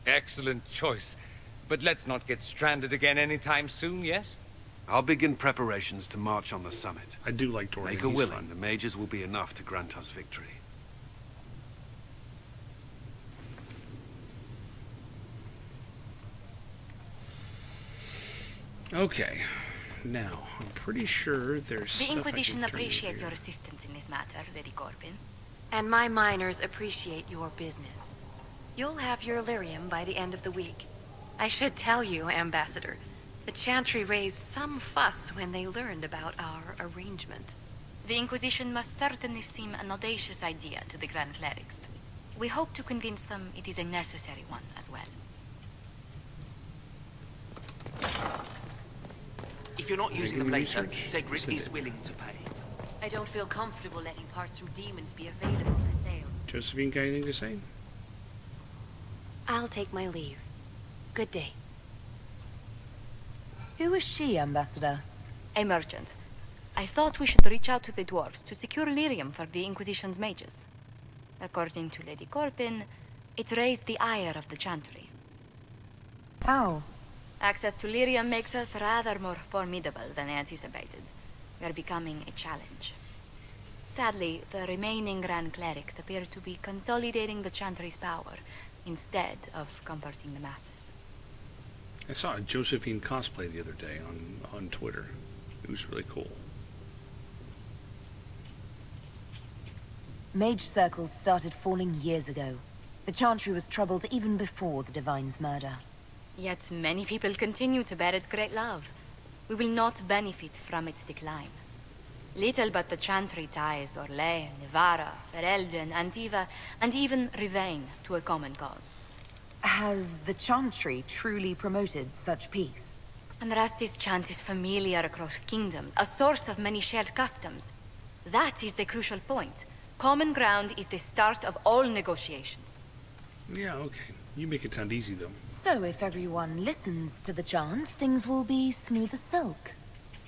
Excellent choice. But let's not get stranded again anytime soon, yes? I'll begin preparations to march on the summit. I do like Dorian. Make a He's willing, fun. the mages will be enough to grant us victory. Okay. Now, I'm pretty sure there's The stuff Inquisition I can turn appreciates into. your assistance in this matter, Lady Corbin. And my miners appreciate your business. You'll have your lyrium by the end of the week. I should tell you, Ambassador, the Chantry raised some fuss when they learned about our arrangement. The Inquisition must certainly seem an audacious idea to the Grand Clerics. We hope to convince them it is a necessary one as well. If you're not using them later, Zegrid is willing to pay. I don't feel comfortable letting parts from demons be available for sale. Josephine, got anything to say? I'll take my leave. Good day. Who is she, Ambassador? A merchant. I thought we should reach out to the dwarves to secure lyrium for the Inquisition's mages. According to Lady Corbin, it raised the ire of the Chantry. How? Access to lyrium makes us rather more formidable than anticipated. We are becoming a challenge. Sadly, the remaining Grand Clerics appear to be consolidating the Chantry's power instead of comforting the masses. I saw a Josephine cosplay the other day on Twitter. It was really cool. Mage circles started falling years ago. The Chantry was troubled even before the Divine's murder. Yet many people continue to bear it great love. We will not benefit from its decline. Little but the Chantry ties Orlais, Nevarra, Ferelden, Antiva, and even Rivain to a common cause. Has the Chantry truly promoted such peace? Andraste's chant is familiar across kingdoms, a source of many shared customs. That is the crucial point. Common ground is the start of all negotiations. Yeah, okay. You make it sound easy, though. So if everyone listens to the chant, things will be smooth as silk.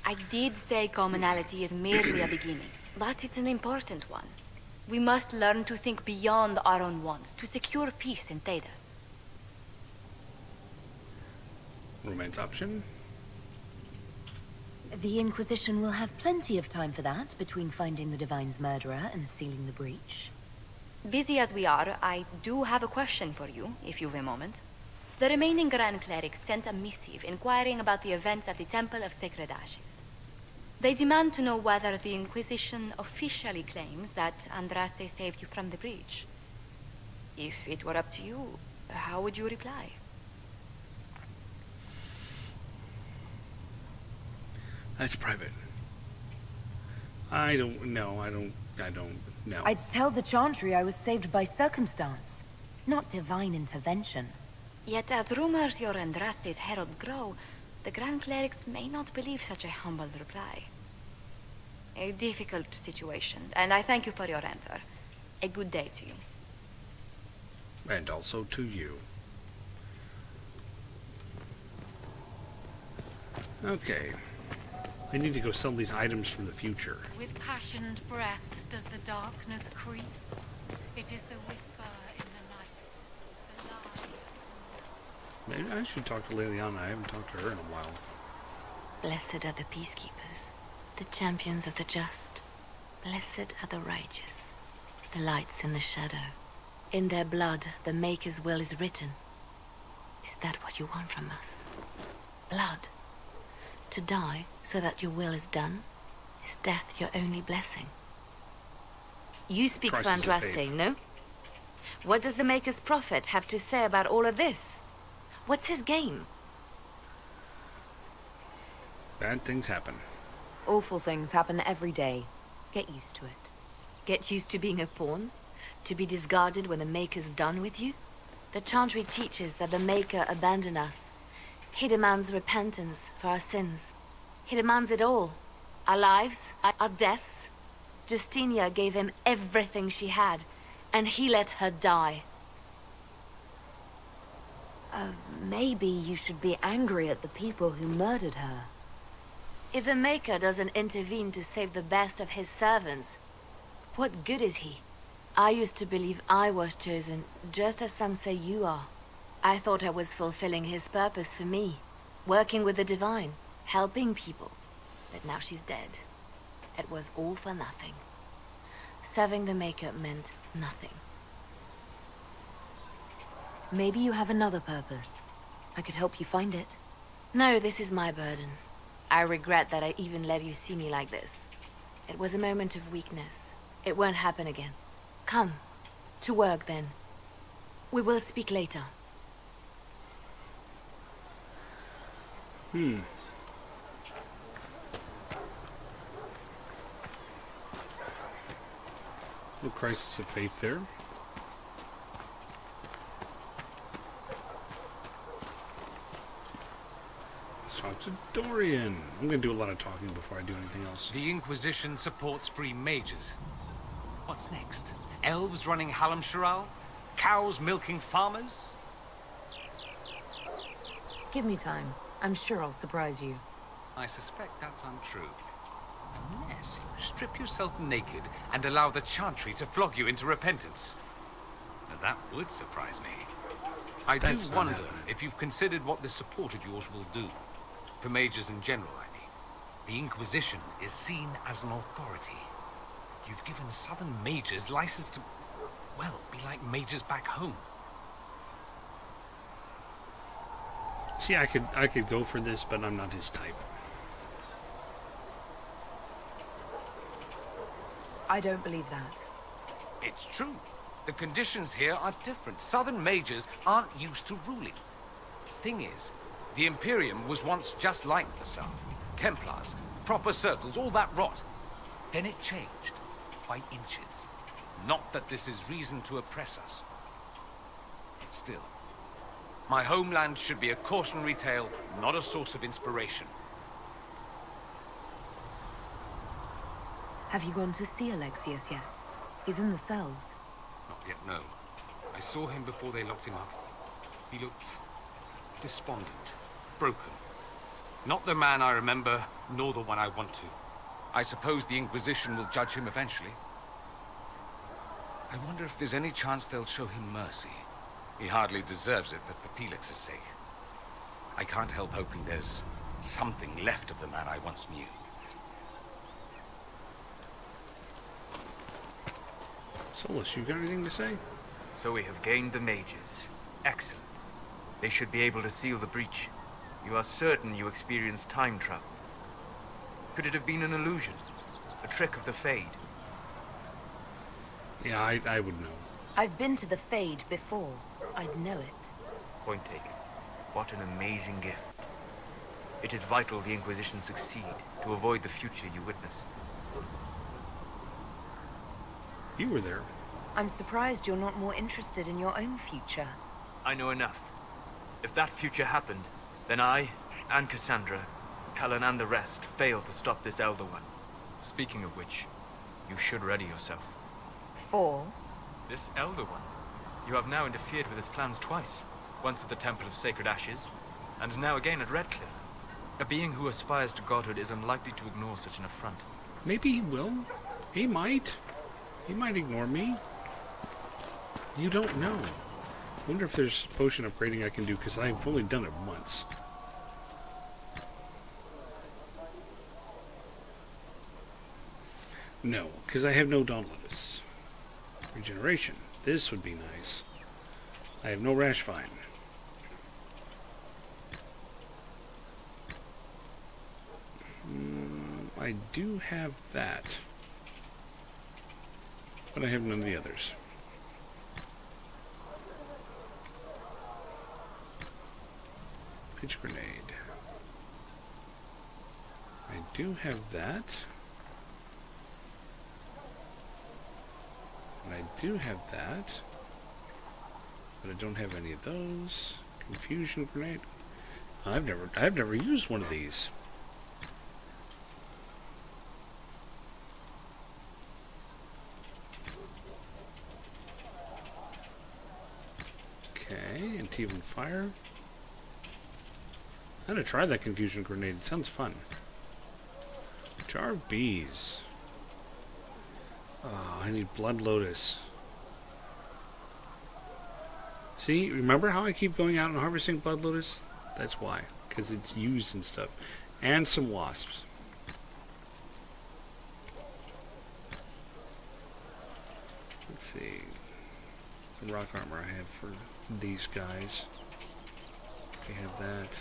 I did say commonality is merely a beginning, but it's an important one. We must learn to think beyond our own wants to secure peace in Thedas. Romance option? The Inquisition will have plenty of time for that, between finding the Divine's murderer and sealing the breach. Busy as we are, I do have a question for you, if you've a moment. The remaining Grand Clerics sent a missive inquiring about the events at the Temple of Sacred Ashes. They demand to know whether the Inquisition officially claims that Andraste saved you from the breach. If it were up to you, how would you reply? That's private. I don't know. I don't know. I'd tell the Chantry I was saved by circumstance, not divine intervention. Yet as rumors your Andraste's herald grow, the Grand Clerics may not believe such a humble reply. A difficult situation, and I thank you for your answer. A good day to you. And also to you. Okay. I need to go sell these items from the future. With passioned breath does the darkness creep. It is the whisper in the night. The lie. Maybe I should talk to Liliana. I haven't talked to her in a while. Blessed are the peacekeepers, the champions of the just. Blessed are the righteous, the lights in the shadow. In their blood, the Maker's will is written. Is that what you want from us? Blood? To die so that your will is done? Is death your only blessing? You speak for Crisis of Andraste, faith. no? What does the Maker's prophet have to say about all of this? What's his game? Bad things happen. Awful things happen every day. Get used to it. Get used to being a pawn? To be discarded when the Maker's done with you? The Chantry teaches that the Maker abandoned us. He demands repentance for our sins. He demands it all. Our lives, our deaths. Justinia gave him everything she had, and he let her die. Maybe you should be angry at the people who murdered her. If the Maker doesn't intervene to save the best of his servants, what good is he? I used to believe I was chosen, just as some say you are. I thought I was fulfilling his purpose for me, working with the Divine, helping people. But now she's dead. It was all for nothing. Serving the Maker meant nothing. Maybe you have another purpose. I could help you find it. No, this is my burden. I regret that I even let you see me like this. It was a moment of weakness. It won't happen again. Come, to work then. We will speak later. No crisis of faith there. Let's talk to Dorian. I'm gonna do a lot of talking before I do anything else. The Inquisition supports free mages. What's next? Elves running Hallamsharal? Cows milking farmers? Give me time. I'm sure I'll surprise you. I suspect that's untrue. Unless you strip yourself naked and allow the Chantry to flog you into repentance. Now that would surprise me. I do That's not wonder happening. if you've considered what this support of yours will do. For mages in general, I mean. The Inquisition is seen as an authority. You've given southern mages license to, well, be like mages back home. See, I could go for this, but I'm not his type. I don't believe that. It's true. The conditions here are different. Southern mages aren't used to ruling. thing is, the Imperium was once just like the South. Templars, proper circles, all that rot. Then it changed, by inches. Not that this is reason to oppress us. Still, my homeland should be a cautionary tale, not a source of inspiration. Have you gone to see Alexius yet? He's in the cells. Not yet, no. I saw him before they locked him up. He looked despondent, broken. Not the man I remember, nor the one I want to. I suppose the Inquisition will judge him eventually. I wonder if there's any chance they'll show him mercy. He hardly deserves it, but for Felix's sake. I can't help hoping there's something left of the man I once knew. Solus, you got anything to say? So we have gained the mages. Excellent. They should be able to seal the breach. You are certain you experienced time travel? Could it have been an illusion? A trick of the Fade? Yeah, I would know. I've been to the Fade before. I'd know it. Point taken. What an amazing gift. It is vital the Inquisition succeed to avoid the future you witnessed. You were there. I'm surprised you're not more interested in your own future. I know enough. If that future happened, then I, and Cassandra, Cullen and the rest, failed to stop this Elder One. Speaking of which, you should ready yourself. For? This Elder One. You have now interfered with his plans twice. Once at the Temple of Sacred Ashes, and now again at Redcliffe. A being who aspires to godhood is unlikely to ignore such an affront. Maybe he will. He might. He might ignore me. You don't know. Wonder if there's potion upgrading I can do, because I've only done it once. No, because I have no Dauntless. Regeneration. This would be nice. I have no Rash Vine. I do have that. But I have none of the others. Pitch grenade. I do have that. And I do have that. But I don't have any of those. Confusion grenade. I've never used one of these. Okay, and even fire. I'm gonna try that confusion grenade. It sounds fun. Jar of bees. Oh, I need Blood Lotus. See, remember how I keep going out and harvesting Blood Lotus? That's why, because it's used and stuff. And some wasps. Let's see. The rock armor I have for these guys. We have that.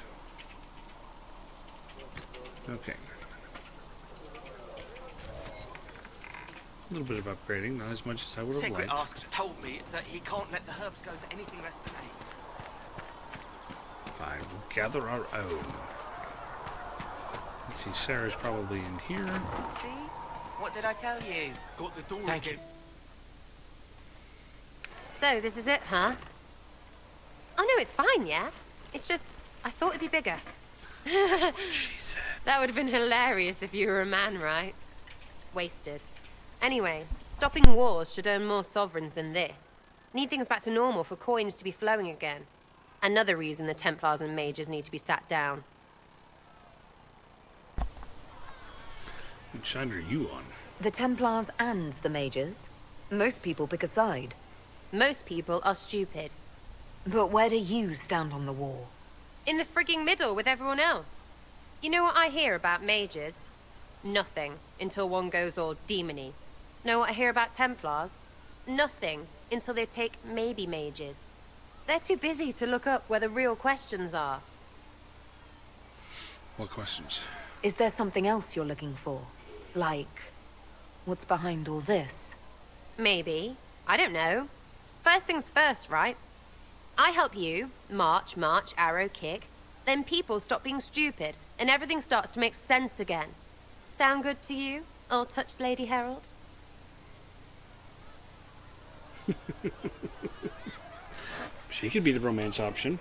Okay. A little bit of upgrading, not as much as I would have Secret liked. Ask told me that he can't let the herbs go for anything less than 8. Fine, we'll gather our own. Let's see, Sarah's probably in here. See? What did I tell you? Got the door Thank again. So, this is it, huh? Oh no, it's fine, yeah? It's just, I thought it'd be bigger. That's what she said. That would have been hilarious if you were a man, right? Wasted. Anyway, stopping wars should earn more sovereigns than this. Need things back to normal for coins to be flowing again. Another reason the Templars and mages need to be sat down. Which side are you on? The Templars and the mages? Most people pick a side. Most people are stupid. But where do you stand on the war? In the frigging middle with everyone else. You know what I hear about mages? Nothing, until one goes all demony. Know what I hear about Templars? Nothing, until they take maybe mages. They're too busy to look up where the real questions are. What questions? Is there something else you're looking for? Like, what's behind all this? Maybe. I don't know. First things first, right? I help you, march, arrow, kick. Then people stop being stupid, and everything starts to make sense again. Sound good to you, all-touched Lady Herald? She could be the romance option.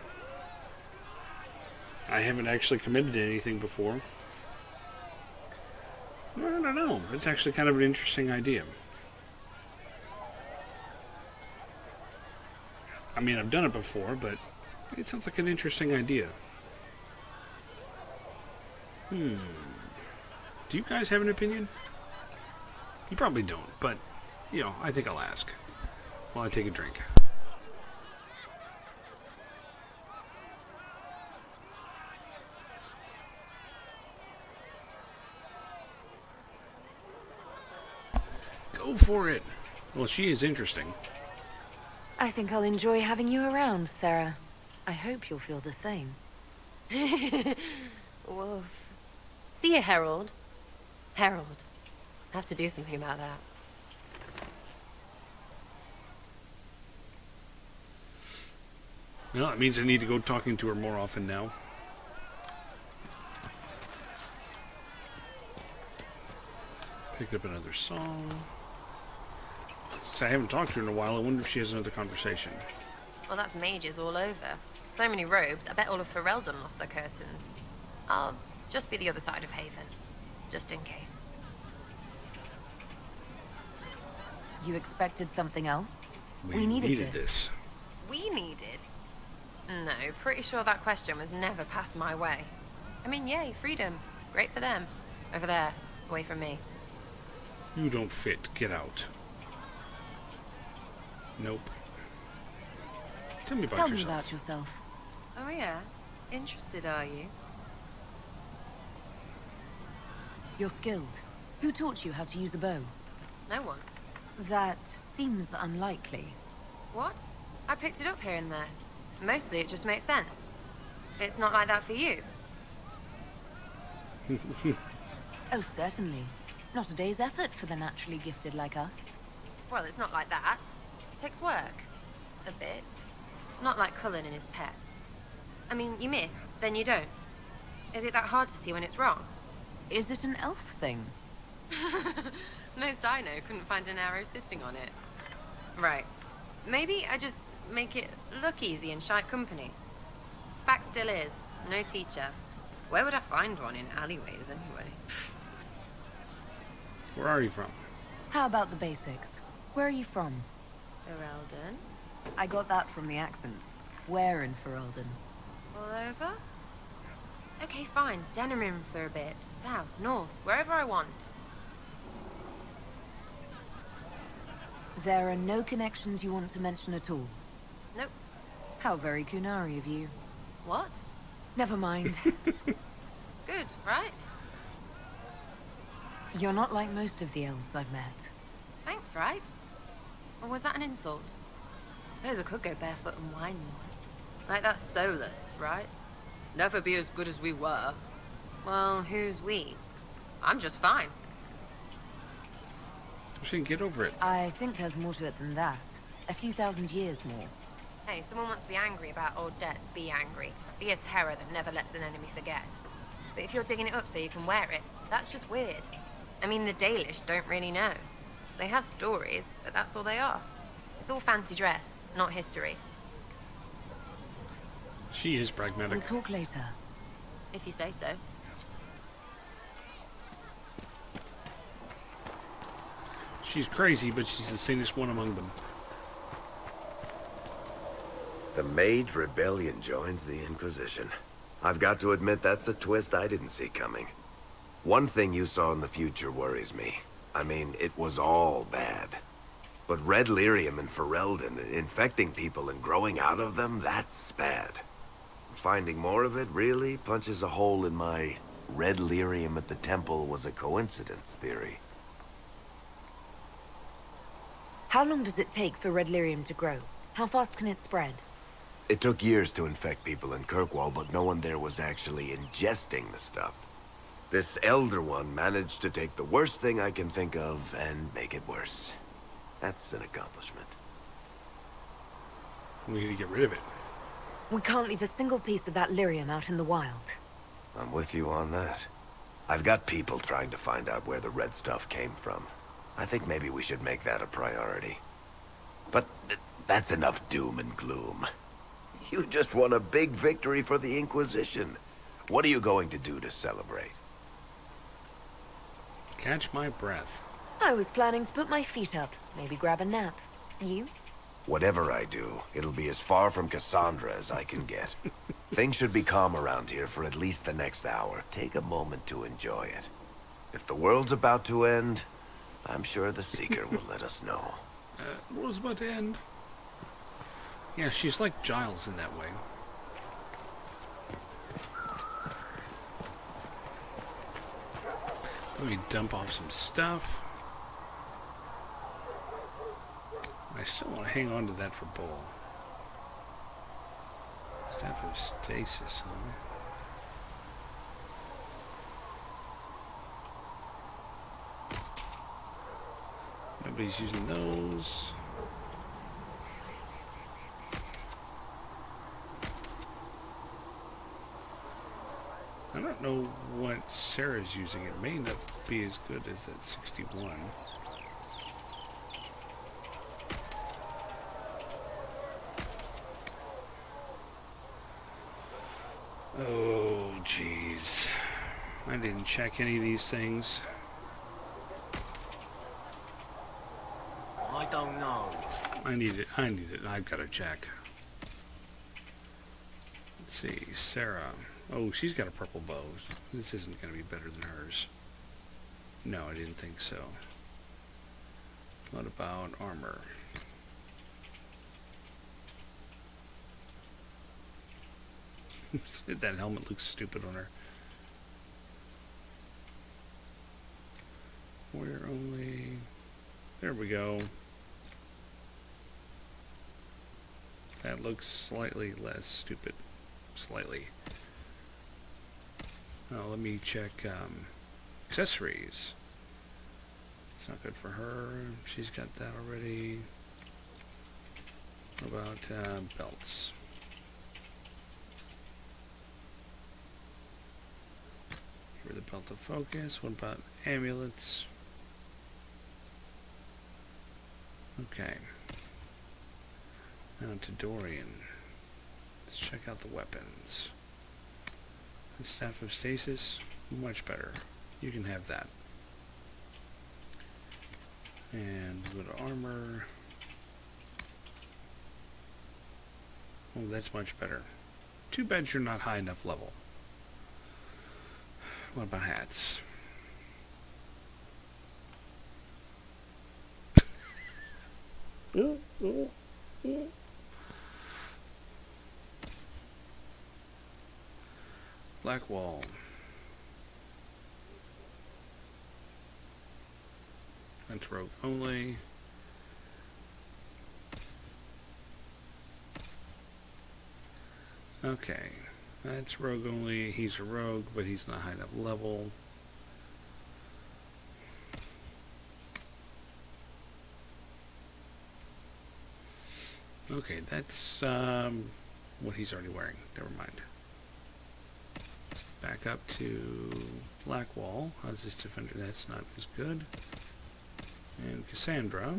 I haven't actually committed to anything before. I don't know. It's actually kind of an interesting idea. I mean, I've done it before, but it sounds like an interesting idea. Do you guys have an opinion? You probably don't, but, you know, I think I'll ask while I take a drink. Go for it. Well, she is interesting. I think I'll enjoy having you around, Sarah. I hope you'll feel the same. Woof. See you, Herald. Herald. I have to do something about that. Well, it means I need to go talking to her more often now. Picked up another song. Since I haven't talked to her in a while, I wonder if she has another conversation. Well, that's mages all over. So many robes, I bet all of Ferelden lost their curtains. I'll just be the other side of Haven. Just in case. You expected something else? We needed this. We needed? No, pretty sure that question was never passed my way. I mean, yay, freedom. Great for them. Over there, away from me. You don't fit. Get out. Nope. Tell me about yourself. Tell me about yourself. Oh yeah? Interested, are you? You're skilled. Who taught you how to use a bow? No one. That seems unlikely. What? I picked it up here and there. Mostly it just makes sense. It's not like that for you. Oh, certainly. Not a day's effort for the naturally gifted like us. Well, it's not like that. It takes work. A bit. Not like Cullen and his pets. I mean, you miss, then you don't. Is it that hard to see when it's wrong? Is it an elf thing? Most I know couldn't find an arrow sitting on it. Right. Maybe I just make it look easy in shite company. Fact still is, no teacher. Where would I find one in alleyways anyway? Where are you from? How about the basics? Where are you from? Ferelden. I got that from the accent. Where in Ferelden? All over? Okay, fine. Denerim for a bit. South, north, wherever I want. There are no connections you want to mention at all? Nope. How very Kunari of you. What? Never mind. Good, right? You're not like most of the elves I've met. Thanks, right? Or was that an insult? Suppose I could go barefoot and whine more. Like that's soulless, right? Never be as good as we were. Well, who's we? I'm just fine. She get over it. I think there's more to it than that. A few thousand years more. Hey, someone wants to be angry about old debts, be angry. Be a terror that never lets an enemy forget. But if you're digging it up so you can wear it, that's just weird. I mean, the Dalish don't really know. They have stories, but that's all they are. It's all fancy dress, not history. She is pragmatic. We'll talk later. If you say so. She's crazy, but she's the sanest one among them. The Mage Rebellion joins the Inquisition. I've got to admit that's a twist I didn't see coming. One thing you saw in the future worries me. I mean, it was all bad. But Red Lyrium and Ferelden, infecting people and growing out of them, that's bad. Finding more of it really punches a hole in my Red Lyrium at the temple was a coincidence theory. How long does it take for Red Lyrium to grow? How fast can it spread? It took years to infect people in Kirkwall, but no one there was actually ingesting the stuff. This Elder One managed to take the worst thing I can think of and make it worse. That's an accomplishment. We need to get rid of it. We can't leave a single piece of that lyrium out in the wild. I'm with you on that. I've got people trying to find out where the red stuff came from. I think maybe we should make that a priority. But that's enough doom and gloom. You just won a big victory for the Inquisition. What are you going to do to celebrate? Catch my breath. I was planning to put my feet up, maybe grab a nap. You? Whatever I do, it'll be as far from Cassandra as I can get. Things should be calm around here for at least the next hour. Take a moment to enjoy it. If the world's about to end, I'm sure the Seeker will let us know. The world's about to end. Yeah, she's like Giles in that way. Let me dump off some stuff. I still want to hang on to that for Bull. Staff of Stasis, huh? Nobody's using those. I don't know what Sarah's using. It may not be as good as that 61. Oh, jeez. I didn't check any of these things. I don't know. I need it. I've got to check. Let's see. Sarah. Oh, she's got a purple bow. This isn't going to be better than hers. No, I didn't think so. What about armor? That helmet looks stupid on her. Warrior only. There we go. That looks slightly less stupid. Slightly. Oh, let me check accessories. It's not good for her. She's got that already. What about belts? For the belt of focus. What about amulets? Okay. Now to Dorian. Let's check out the weapons. The Staff of Stasis, much better. You can have that. And go to armor. Oh, that's much better. Too bad you're not high enough level. What about hats? Black wall. That's rogue only. Okay. That's rogue only. He's a rogue, but he's not high enough level. Okay, that's what he's already wearing. Never mind. Let's back up to Blackwall. How's this defender? That's not as good. And Cassandra.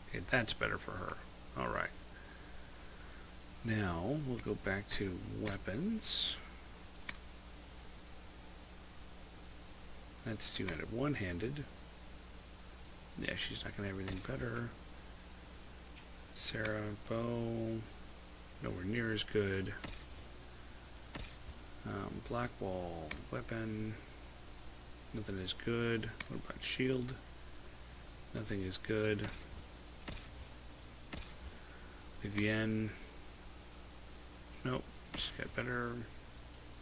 Okay, that's better for her. Alright. Now, we'll go back to weapons. That's two-handed. One-handed. Yeah, she's not going to have anything better. Sarah, bow. Nowhere near as good. Blackwall, weapon. Nothing is good. What about shield? Nothing is good. Vivienne. Nope. She's got better.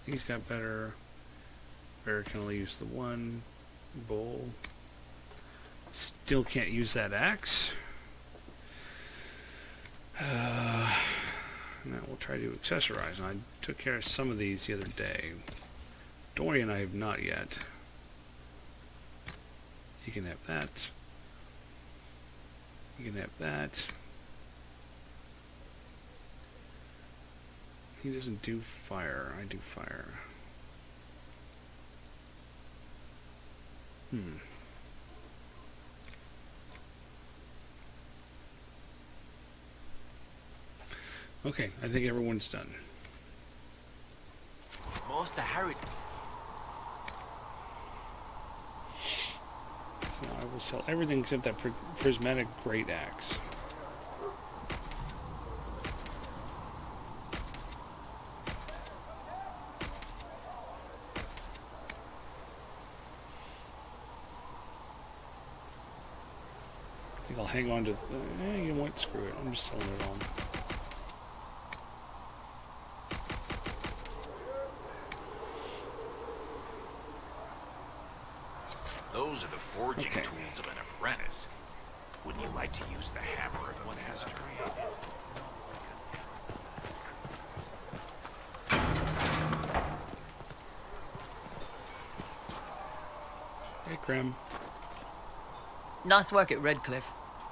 He's got better. Bear can only use the one. Bull. Still can't use that axe. Now we'll try to accessorize. And I took care of some of these the other day. Dorian I have not yet. You can have that. You can have that. He doesn't do fire. I do fire. Okay, I think everyone's done. Master Harry. So I will sell everything except that prismatic great axe. I think I'll hang on to. You know what? Screw it. I'm just selling it all. Those are the forging tools of an apprentice. Wouldn't you like to use the hammer of a master? Hey, Grim. Nice work at Redcliffe.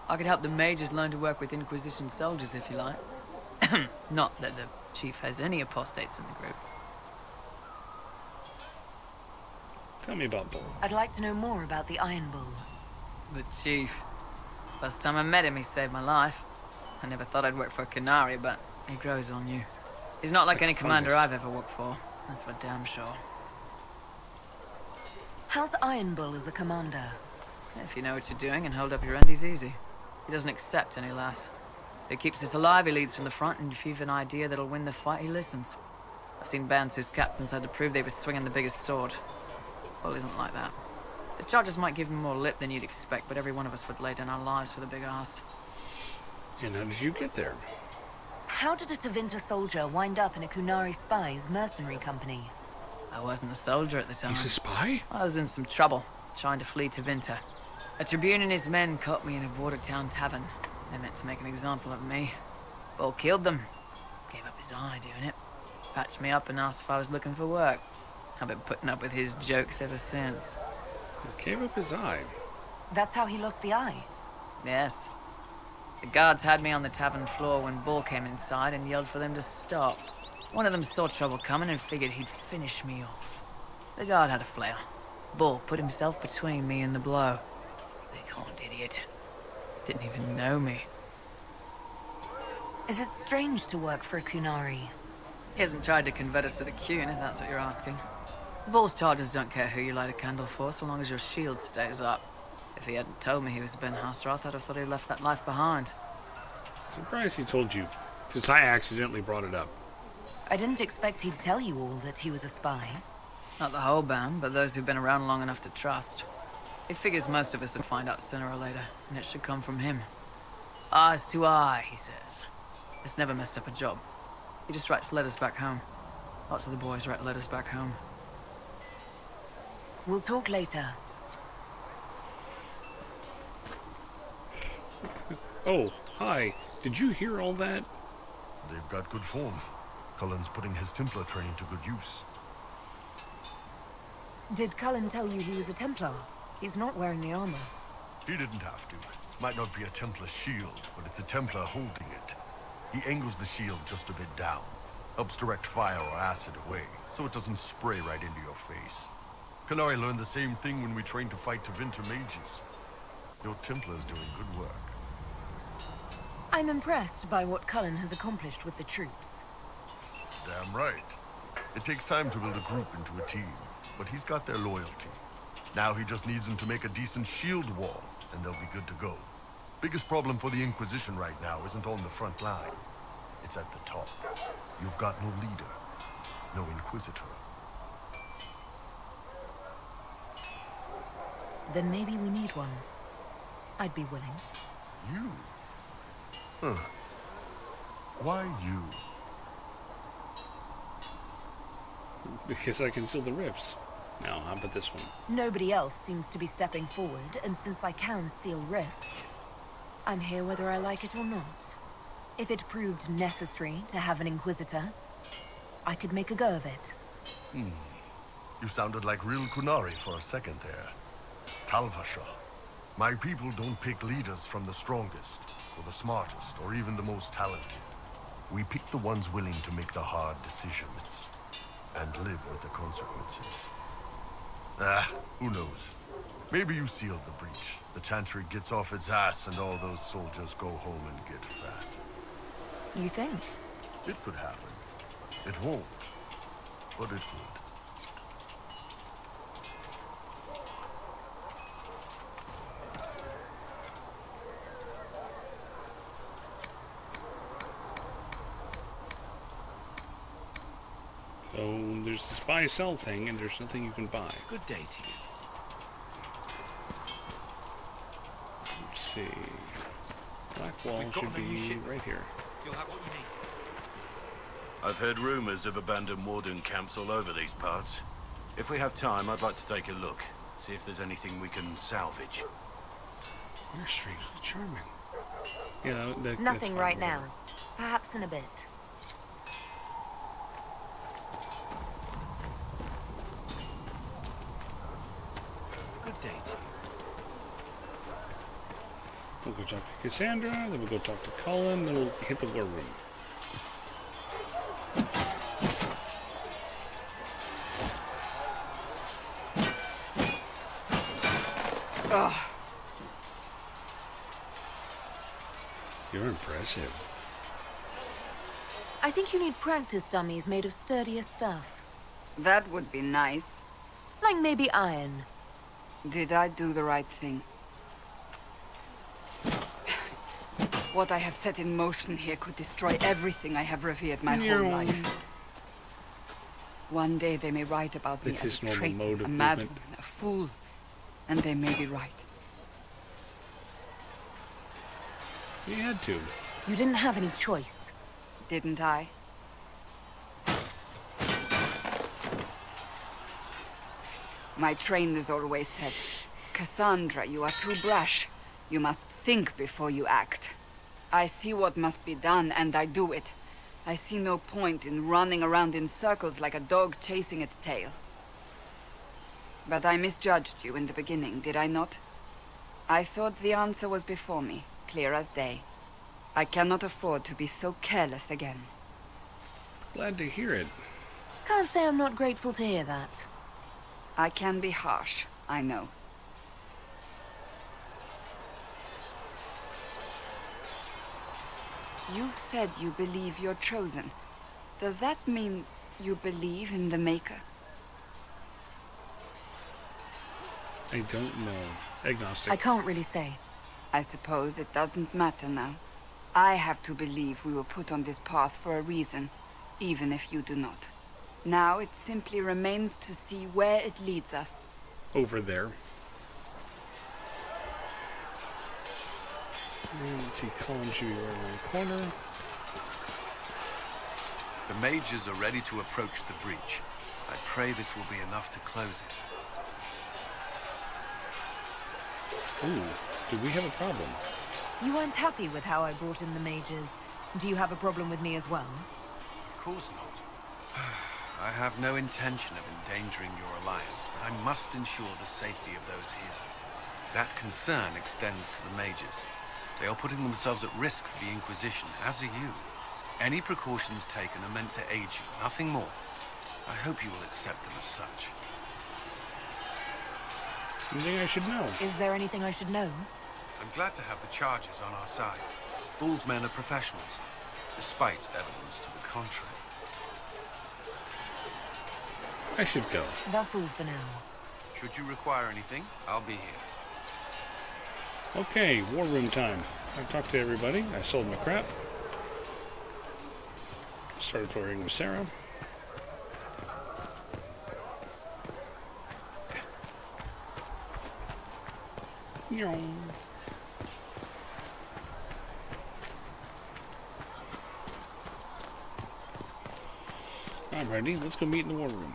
I could help the mages learn to work with Inquisition soldiers if you like. Not that the chief has any apostates in the group. Tell me about Bull. I'd like to know more about the Iron Bull. The chief. Last time I met him, he saved my life. I never thought I'd work for a Canary, but he grows on you. He's not like any commander I've ever worked for. That's for damn sure. How's Iron Bull as a commander? If you know what you're doing and hold up your end, he's easy. He doesn't accept any less. If he keeps us alive, he leads from the front, and if you've an idea that'll win the fight, he listens. I've seen bands whose captains had to prove they were swinging the biggest sword. Bull isn't like that. The charges might give him more lip than you'd expect, but every one of us would lay down our lives for the big ass. And how did you get there? How did a Tevinter soldier wind up in a Kunari spy's mercenary company? I wasn't a soldier at the time. He's a spy? I was in some trouble, trying to flee Tevinter. A Tribune and his men caught me in a border town tavern. They meant to make an example of me. Bull killed them. Gave up his eye doing it. Patched me up and asked if I was looking for work. I've been putting up with his jokes ever since. He gave up his eye? That's how he lost the eye? Yes. The guards had me on the tavern floor when Bull came inside and yelled for them to stop. One of them saw trouble coming and figured he'd finish me off. The guard had a flare. Bull put himself between me and the blow. Big-horned idiot. Didn't even know me. Is it strange to work for a Kunari? He hasn't tried to convert us to the Qun, if that's what you're asking. Bull's charges don't care who you light a candle for, so long as your shield stays up. If he hadn't told me he was Ben Hasroth, I'd have thought he'd left that life behind. Surprised he told you, since I accidentally brought it up. I didn't expect he'd tell you all that he was a spy. Not the whole band, but those who've been around long enough to trust. He figures most of us would find out sooner or later, and it should come from him. Eyes to eye, he says. It's never messed up a job. He just writes letters back home. Lots of the boys write letters back home. We'll talk later. Oh, hi. Did you hear all that? They've got good form. Cullen's putting his Templar training to good use. Did Cullen tell you he was a Templar? He's not wearing the armor. He didn't have to. Might not be a Templar shield, but it's a Templar holding it. He angles the shield just a bit down. Helps direct fire or acid away, so it doesn't spray right into your face. Canary learned the same thing when we trained to fight Tevinter mages. Your Templar's doing good work. I'm impressed by what Cullen has accomplished with the troops. Damn right. It takes time to build a group into a team, but he's got their loyalty. Now he just needs them to make a decent shield wall, and they'll be good to go. Biggest problem for the Inquisition right now isn't on the front line. It's at the top. You've got no leader, no Inquisitor. Then maybe we need one. I'd be willing. You? Huh. Why you? Because I can seal the rifts. Now, how about this one? Nobody else seems to be stepping forward, and since I can seal rifts, I'm here whether I like it or not. If it proved necessary to have an Inquisitor, I could make a go of it. You sounded like real Kunari for a second there. Talvasha. My people don't pick leaders from the strongest, or the smartest, or even the most talented. We pick the ones willing to make the hard decisions and live with the consequences. Who knows? Maybe you sealed the breach. The Chantry gets off its ass and all those soldiers go home and get fat. You think? It could happen. It won't, but it could. So there's this buy sell thing, and there's nothing you can buy. Good day to you. Let's see. Blackwall should be right here. You'll have what you need. I've heard rumors of abandoned warden camps all over these parts. If we have time, I'd like to take a look. See if there's anything we can salvage. You're strangely charming. You know, Nothing right now. Perhaps in a bit. Good day to you. We'll go talk to Cassandra, then we'll go talk to Cullen, then we'll hit the war room. Ugh. You're impressive. I think you need practice dummies made of sturdier stuff. That would be nice. Like maybe iron. Did I do the right thing? What I have set in motion here could destroy everything I have revered my whole life. One day they may write about me as a traitor, a madman, a fool, and they may be right. You had to. You didn't have any choice. Didn't I? My trainers always said, Cassandra, you are too brash. You must think before you act. I see what must be done, and I do it. I see no point in running around in circles like a dog chasing its tail. But I misjudged you in the beginning, did I not? I thought the answer was before me, clear as day. I cannot afford to be so careless again. Glad to hear it. Can't say I'm not grateful to hear that. I can be harsh, I know. You've said you believe you're chosen. Does that mean you believe in the Maker? I don't know. Agnostic. I can't really say. I suppose it doesn't matter now. I have to believe we were put on this path for a reason, even if you do not. Now it simply remains to see where it leads us. Over there. And let's see, Cullen should be right around the corner. The mages are ready to approach the breach. I pray this will be enough to close it. Ooh, do we have a problem? You weren't happy with how I brought in the mages. Do you have a problem with me as well? Of course not. I have no intention of endangering your alliance, but I must ensure the safety of those here. That concern extends to the mages. They are putting themselves at risk for the Inquisition, as are you. Any precautions taken are meant to aid you, nothing more. I hope you will accept them as such. Anything I should know? Is there anything I should know? I'm glad to have the charges on our side. Bull's men are professionals, despite evidence to the contrary. I should go. That's all for now. Should you require anything, I'll be here. Okay, war room time. I talked to everybody. I sold my crap. Started flirting with Sarah. I'm ready. Let's go meet in the war room.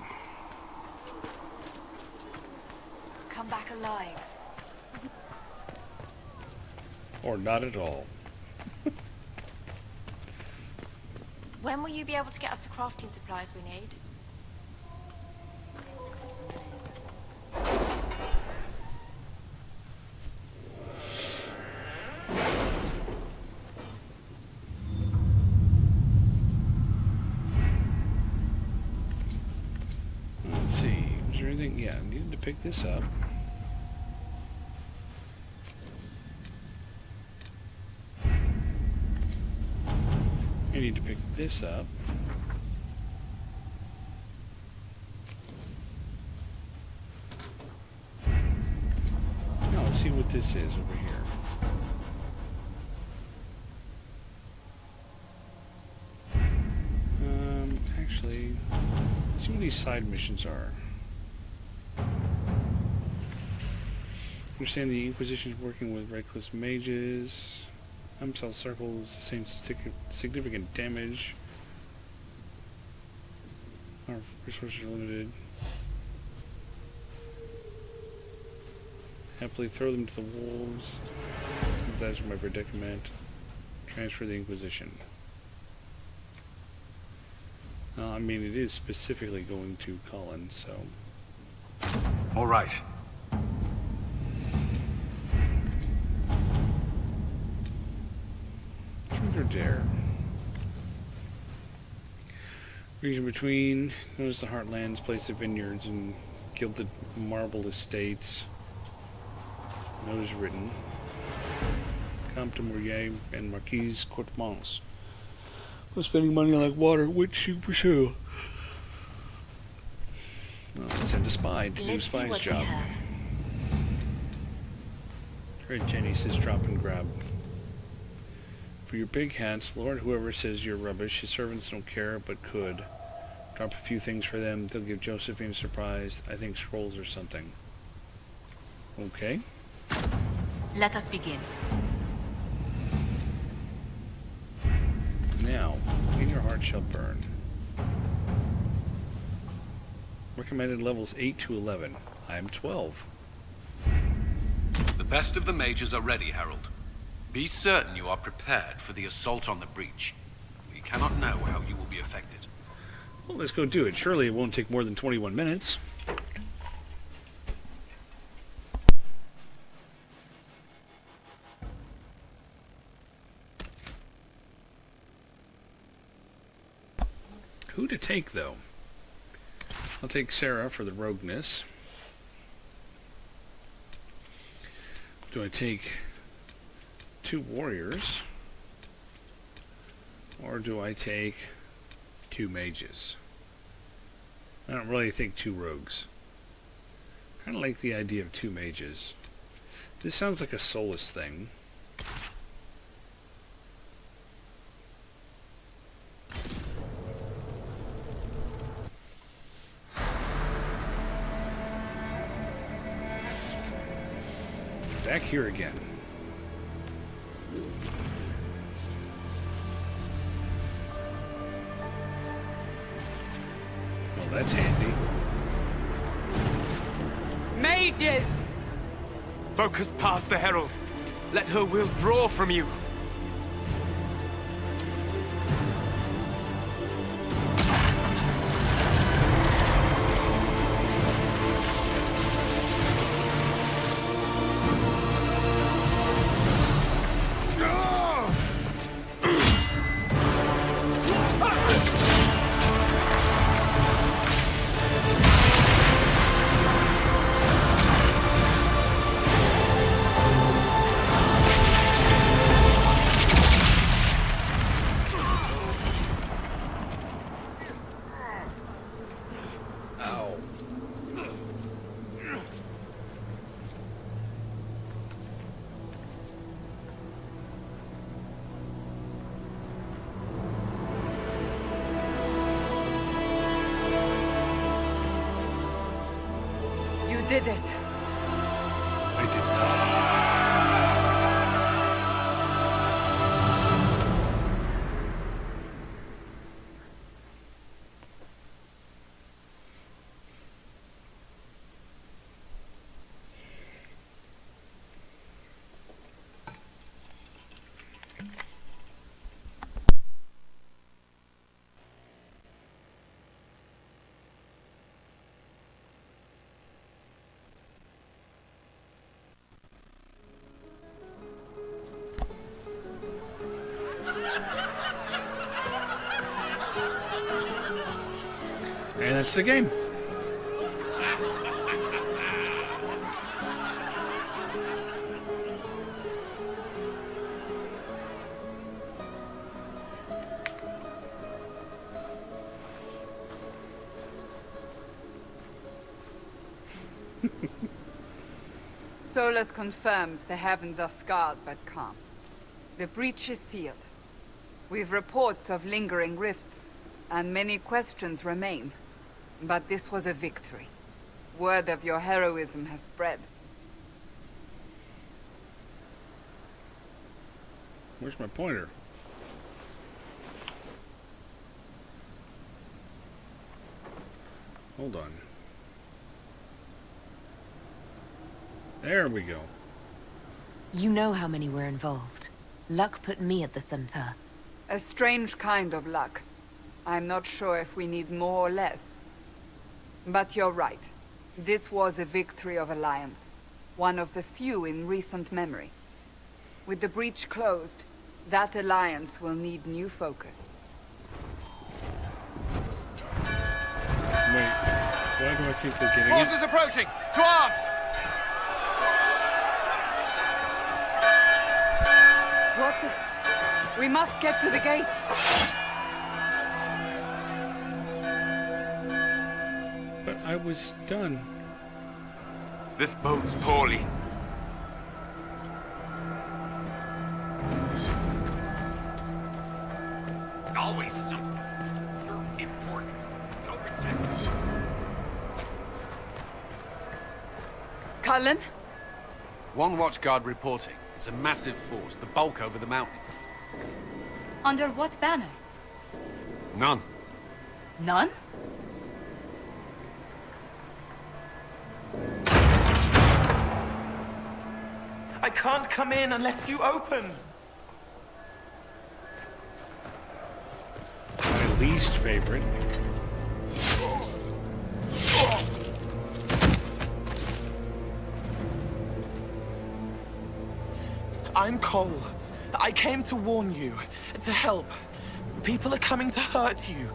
Come back alive. Or not at all. When will you be able to get us the crafting supplies we need? let's see. Is there anything? Yeah, I needed to pick this up. I need to pick this up. Now let's see what this is over here. Actually, let's see what these side missions are. Understand the Inquisition is working with reckless mages. Cell circles sustain significant damage. Our resources are limited. Happily throw them to the wolves. Sympathize with my predicament. Transfer the Inquisition. I mean, it is specifically going to Colin, so... All right. Truth or dare? Region between. Notice the Heartlands, place of vineyards, and gilded marble estates. Notice written. Comte de Mourier and Marquise Courtemans. Was spending money like water, which you pursue. Well, send a spy to do a spy's job. Great, Jenny says drop and grab. For your big hats, Lord, whoever says you're rubbish, his servants don't care, but could. Drop a few things for them, they'll give Josephine a surprise. I think scrolls or something. Okay. Let us begin. Now, in your heart shall burn. Recommended levels 8 to 11. I am 12. The best of the mages are ready, Harold. Be certain you are prepared for the assault on the breach. We cannot know how you will be affected. Well, let's go do it. Surely it won't take more than 21 minutes. Who to take, though? I'll take Sarah for the rogueness. Do I take 2 warriors? Or do I take 2 mages? I don't really think 2 rogues. I kind of like the idea of 2 mages. This sounds like a soulless thing. Back here again. Well, that's handy. Mages! Focus past the Herald. Let her will draw from you. Did it. I did not. And that's the game. Solus confirms the heavens are scarred but calm. The breach is sealed. We've reports of lingering rifts, and many questions remain. But this was a victory. Word of your heroism has spread. Where's my pointer? Hold on. There we go. You know how many were involved. Luck put me at the center. A strange kind of luck. I'm not sure if we need more or less. But you're right. This was a victory of Alliance. One of the few in recent memory. With the breach closed, that alliance will need new focus. Wait, why do I think we're getting it? Forces approaching! To arms! What the... We must get to the gates! But I was done. This bodes poorly. Always something. You're important. Go protect. Cullen? One watchguard reporting. It's a massive force, the bulk over the mountain. Under what banner? None. None? I can't come in unless you open. My least favorite. I'm Cole. I came to warn you, to help. People are coming to hurt you.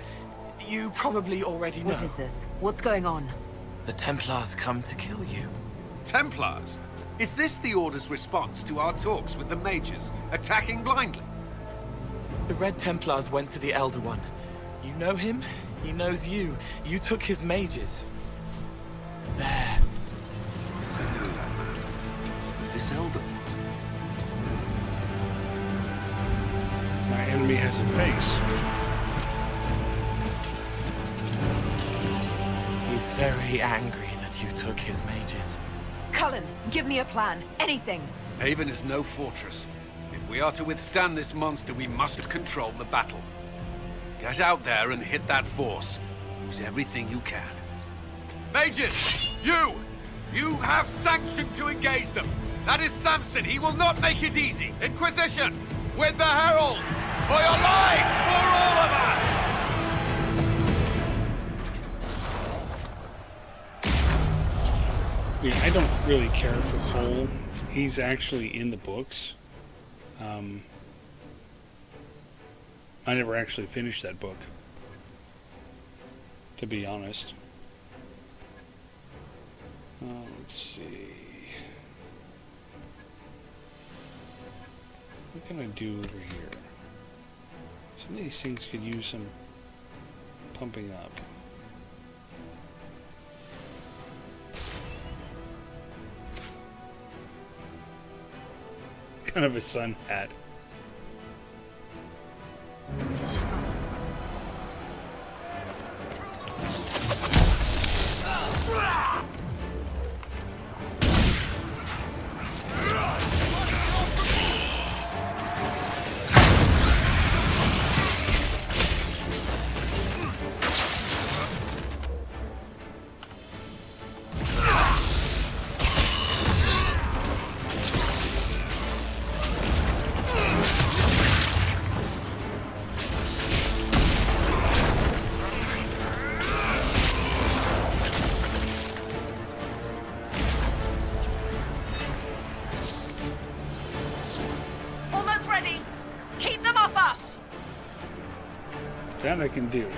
You probably already know. What is this? What's going on? The Templars come to kill you. Templars? Is this the Order's response to our talks with the mages, attacking blindly? The Red Templars went to the Elder One. You know him, he knows you. You took his mages. There. I know that man. This Elder. My enemy has a face. He's very angry that you took his mages. Cullen, give me a plan. Anything. Haven is no fortress. If we are to withstand this monster, we must control the battle. Get out there and hit that force. Use everything you can. Mages! You have sanction to engage them. That is Samson. He will not make it easy. Inquisition! With the Herald! For your lives! For all of us! I mean, I don't really care for Cole. He's actually in the books. I never actually finished that book, to be honest. Let's see. What can I do over here? Some of these things could use some pumping up. Kind of a sun hat. Almost ready. Keep them off us. That I can do.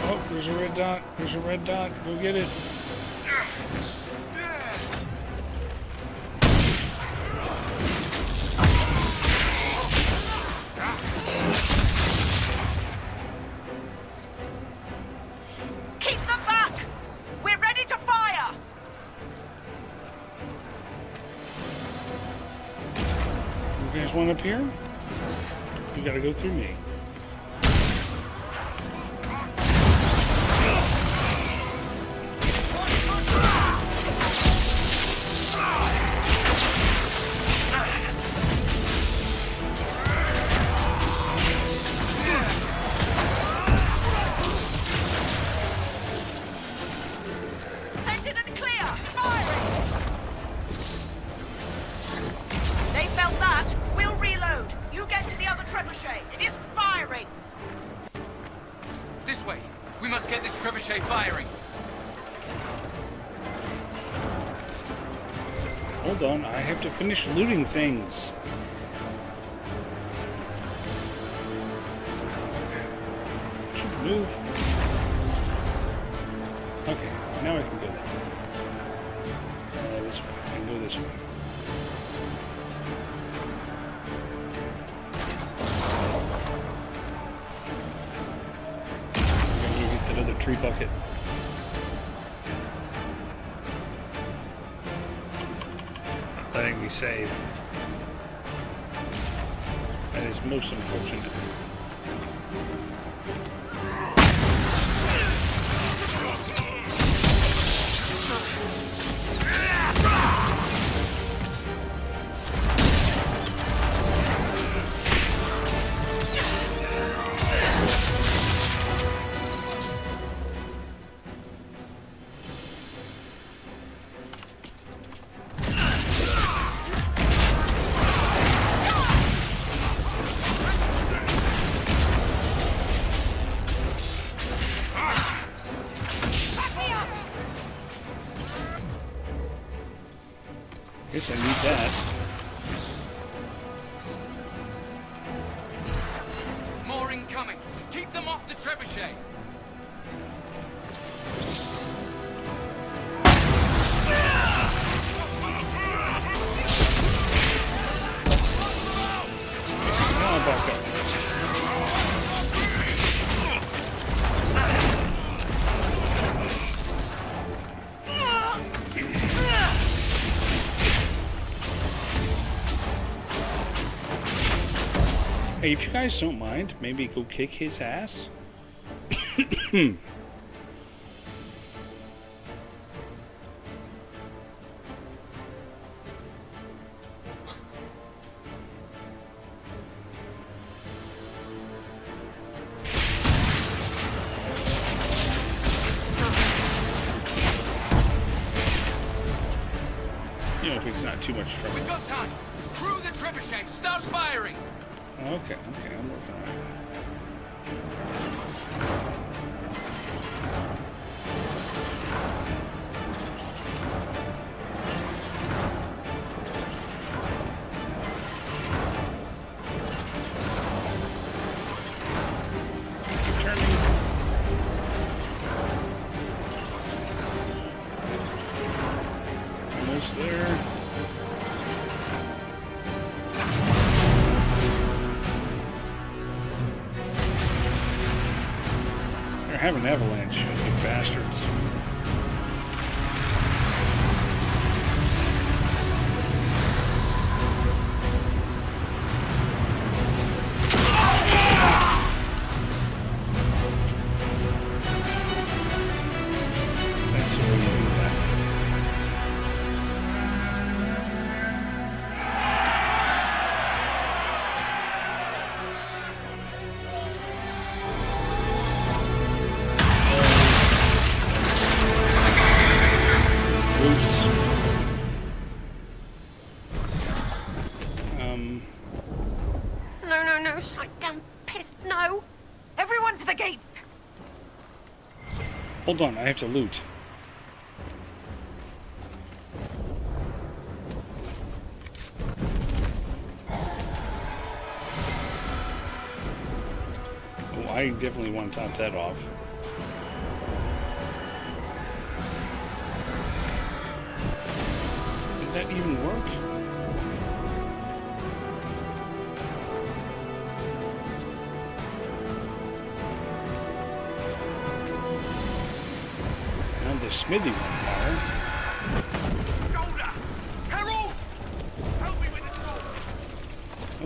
Oh, there's a red dot. There's a red dot. Go get it. Keep them back! We're ready to fire! You guys want up here? You gotta go through me. Scented and clear! Firing! They felt that. We'll reload. You get to the other trebuchet. It is firing! This way. We must get this trebuchet firing. Hold on, I have to finish looting things. Should move. Okay, now I can go this way. I can go this way. I'm gonna get that other tree bucket. Letting me save. That is most unfortunate. Guess I need that. More incoming. Keep them off the trebuchet. Now back up. Hey, if you guys don't mind, maybe go kick his ass. You know, if it's not too much trouble. We've got time. Through the trebuchet. Start firing. Okay, I'm working on it. Almost there. They're having an avalanche, you bastards. That's the way you do that. Oops. No, shut down, pissed, no! Everyone to the gates! Hold on, I have to loot. Oh, I definitely want to top that off. Did that even work? Now the smithy won't fire. Harold! Help me with this door!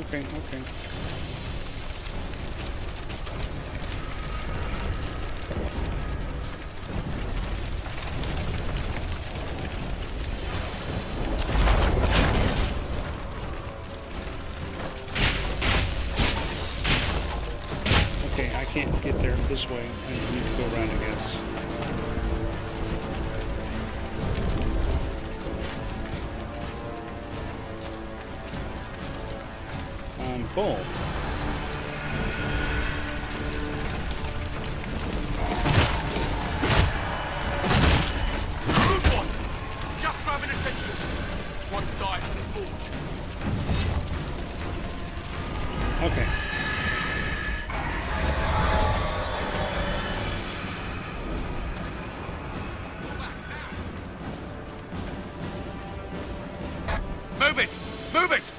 Okay, okay. Okay, I can't get there this way. I need to go around, I guess. Bull. Just grabbing essentials. One die for the forge. Okay. Move it! Move it!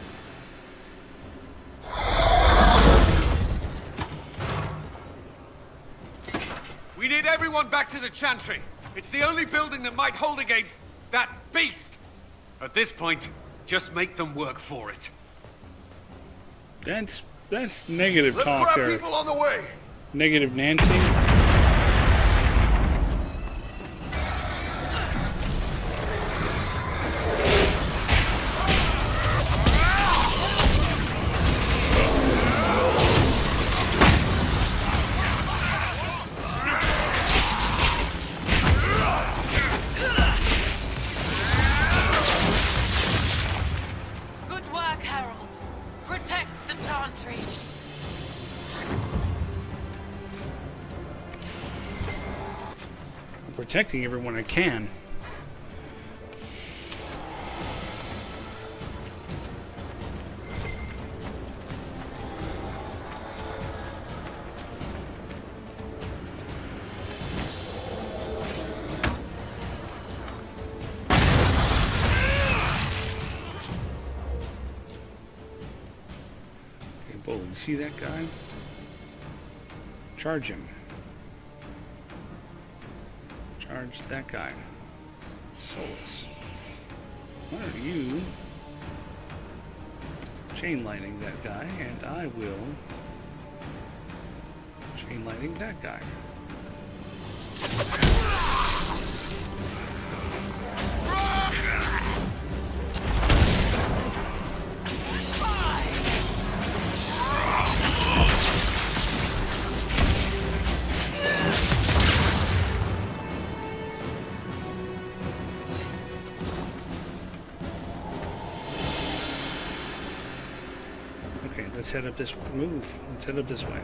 We need everyone back to the Chantry. It's the only building that might hold against that beast. At this point, just make them work for it. That's negative Let's talk grab there. people on the way. Negative Nancy. Good work, Harold. Protect the Chantry. I'm protecting everyone I can. Okay, Bull, you see that guy? Charge him. Charge that guy. Solus. Why don't you chain lightning that guy, and I will chain lightning that guy. Okay, let's head up this move. Let's head up this way.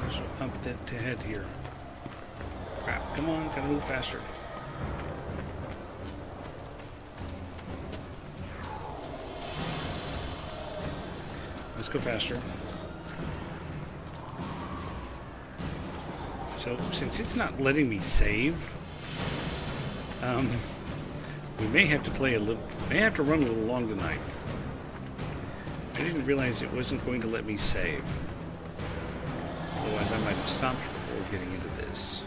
There's a pump to head here. Crap, come on, gotta move faster. Let's go faster. So, since it's not letting me save, we may have to play a little, may have to run a little long tonight. I didn't realize it wasn't going to let me save. Otherwise I might have stopped before getting into this.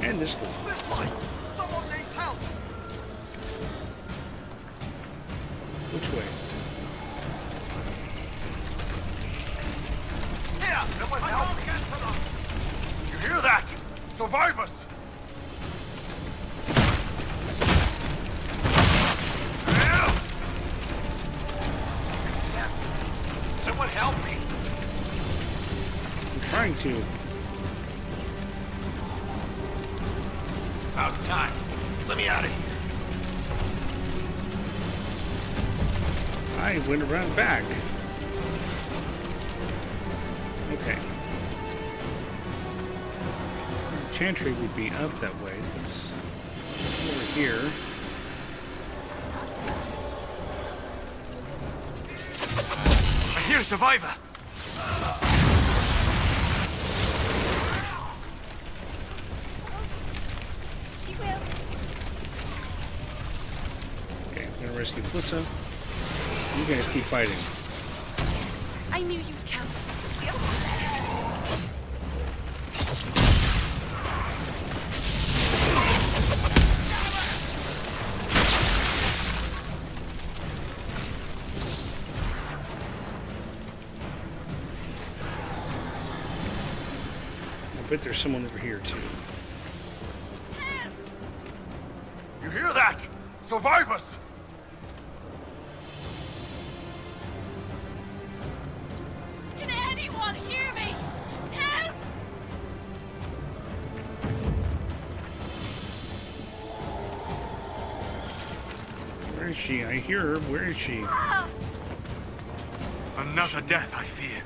And this one. This way! Someone needs help! Which way? Here! Someone help! Get to them! You hear that? Survivors! Someone help me! I'm trying to. About time. Let me out of here. I went around back. Okay. Chantry would be up that way. Let's go over here. I hear a survivor. Okay, I'm gonna rescue Flissa. You guys keep fighting. I knew you'd come. I bet there's someone over here too. You hear that? Survivors! Can anyone hear me? Help! Where is she? I hear her. Where is she? Another death, I fear.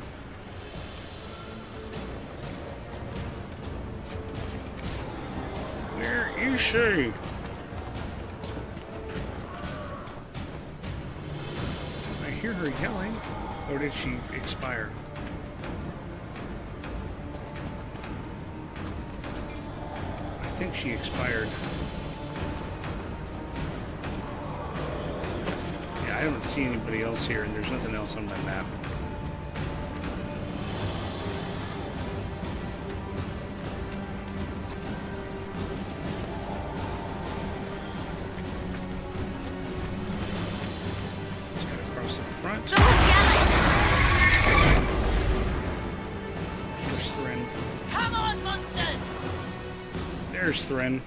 Where is she? I hear her yelling. Or did she expire? I think she expired. Yeah, I don't see anybody else here, and there's nothing else on my map. Let's get across the front. There's Thren. Come on, monsters! There's Thren.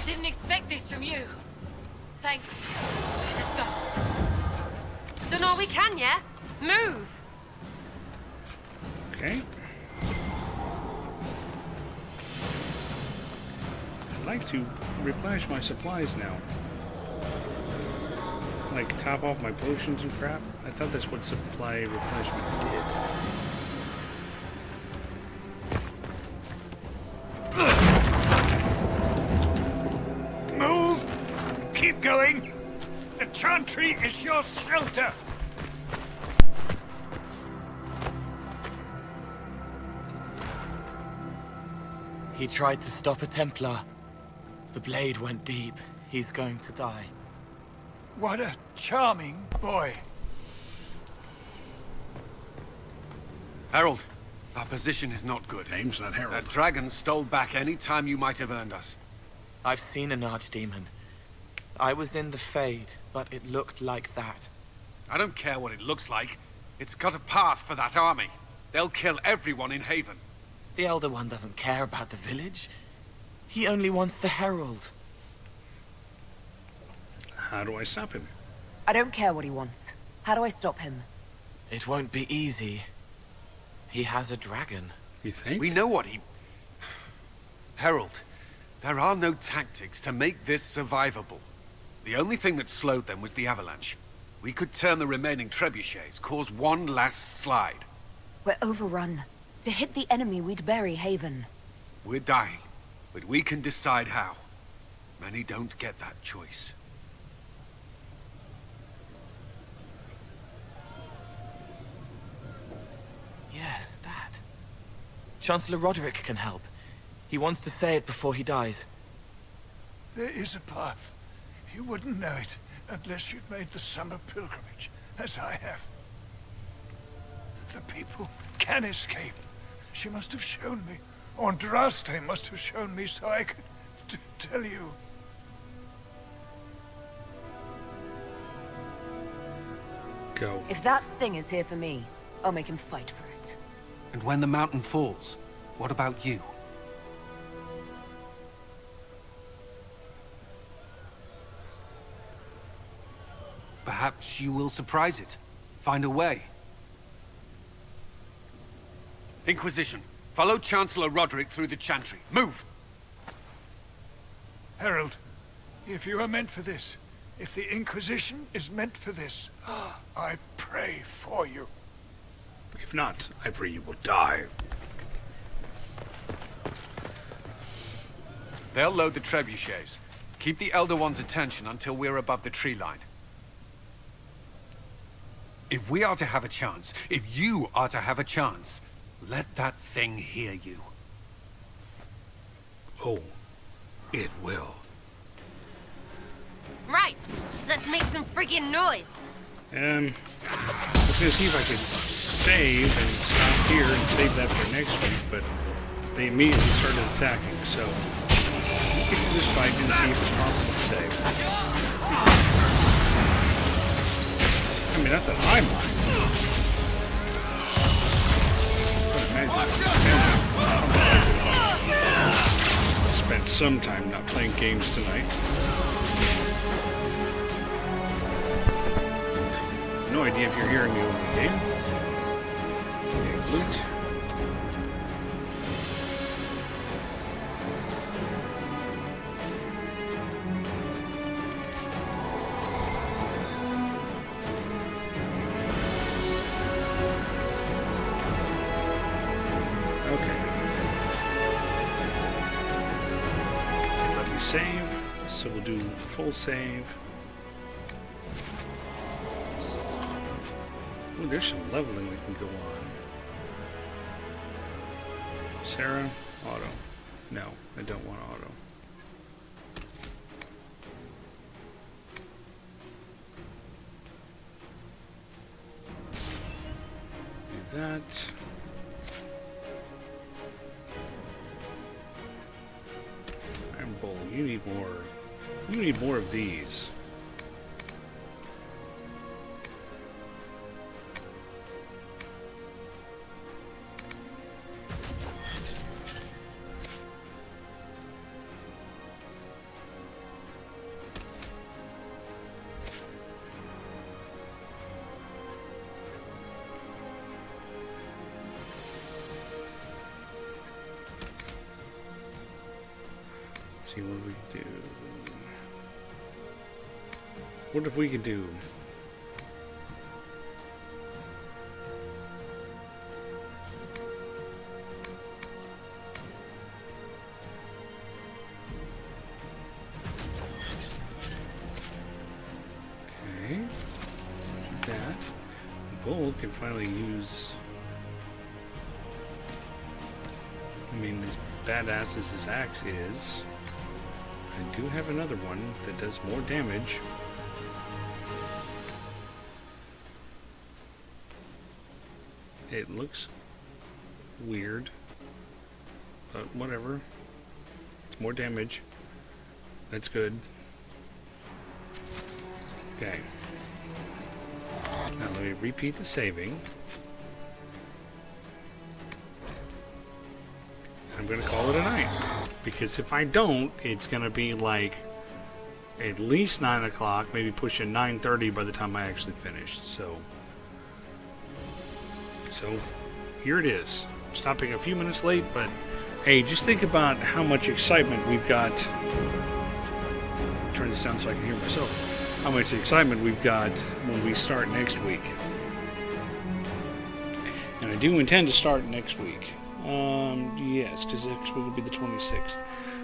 Didn't expect this from you. Thanks. Let's go. Done all we can, yeah? Move! Okay. I'd like to replenish my supplies now. Like, top off my potions and crap. I thought that's what supply replenishment did. Move! Keep going! The Chantry is your shelter! He tried to stop a Templar. The blade went deep. He's going to die. What a charming boy. Harold, our position is not good. Name's not Harold. That dragon stole back any time you might have earned us. I've seen an archdemon. I was in the Fade, but it looked like that. I don't care what it looks like. It's got a path for that army. They'll kill everyone in Haven. The Elder One doesn't care about the village. He only wants the Herald. How do I stop him? I don't care what he wants. How do I stop him? It won't be easy. He has a dragon. You think? We know what he... Harold, there are no tactics to make this survivable. The only thing that slowed them was the avalanche. We could turn the remaining trebuchets, cause one last slide. We're overrun. To hit the enemy, we'd bury Haven. We're dying, but we can decide how. Many don't get that choice. Yes, that. Chancellor Roderick can help. He wants to say it before he dies. There is a path. You wouldn't know it unless you'd made the summer pilgrimage, as I have. The people can escape. She must have shown me. Andraste must have shown me so I could tell you. Go. If that thing is here for me, I'll make him fight for it. And when the mountain falls, what about you? Perhaps you will surprise it. Find a way. Inquisition, follow Chancellor Roderick through the Chantry. Move! Herald, if you are meant for this, if the Inquisition is meant for this, I pray for you. If not, I pray you will die. They'll load the trebuchets. Keep the Elder One's attention until we're above the tree line. If we are to have a chance, if you are to have a chance, let that thing hear you. Oh, it will. Right, let's make some friggin' noise. I was gonna see if I could save and stop here and save that for next week, but they immediately started attacking, so we can do this fight and see if it's possible to save. I mean, not that I mind. I spent some time not playing games tonight. No idea if you're hearing me over the game. Okay, loot. Okay. Let me save. So we'll do full save. Ooh, there's some leveling we can go on. Sarah, auto. No, I don't want auto. Do that. And Bull, you need more. You need more of these. See what we can do. What if we could do? Okay. That. Bull can finally use. I mean, as badass as his axe is, I do have another one that does more damage. It looks weird, but whatever. It's more damage. That's good. Okay. Now let me repeat the saving. I'm going to call it a night. Because if I don't, it's going to be like at least 9 o'clock, maybe pushing 9:30 by the time I actually finished. So here it is. Stopping a few minutes late, but hey, just think about how much excitement we've got. Turn this down so I can hear myself. How much excitement we've got when we start next week. And I do intend to start next week. Yes, because next week will be the 26th.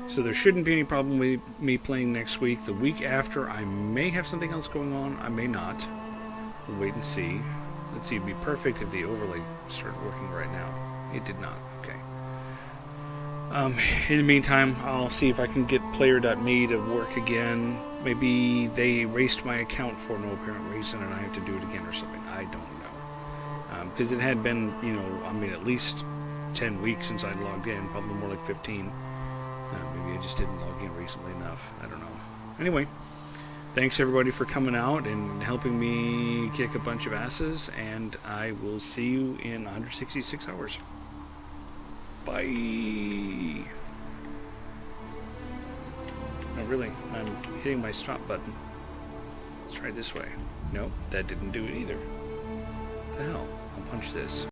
So there shouldn't be any problem with me playing next week. The week after, I may have something else going on. I may not. We'll wait and see. Let's see, it'd be perfect if the overlay started working right now. It did not. Okay. In the meantime, I'll see if I can get player.me to work again. Maybe they erased my account for no apparent reason and I have to do it again or something. I don't know. Because it had been, you know, I mean, at least 10 weeks since I'd logged in, probably more like 15. Maybe I just didn't log in recently enough. I don't know. Anyway, thanks everybody for coming out and helping me kick a bunch of asses, and I will see you in 166 hours. Bye. No, really, I'm hitting my stop button. Let's try it this way. Nope, that didn't do it either. What the hell? I'll punch this.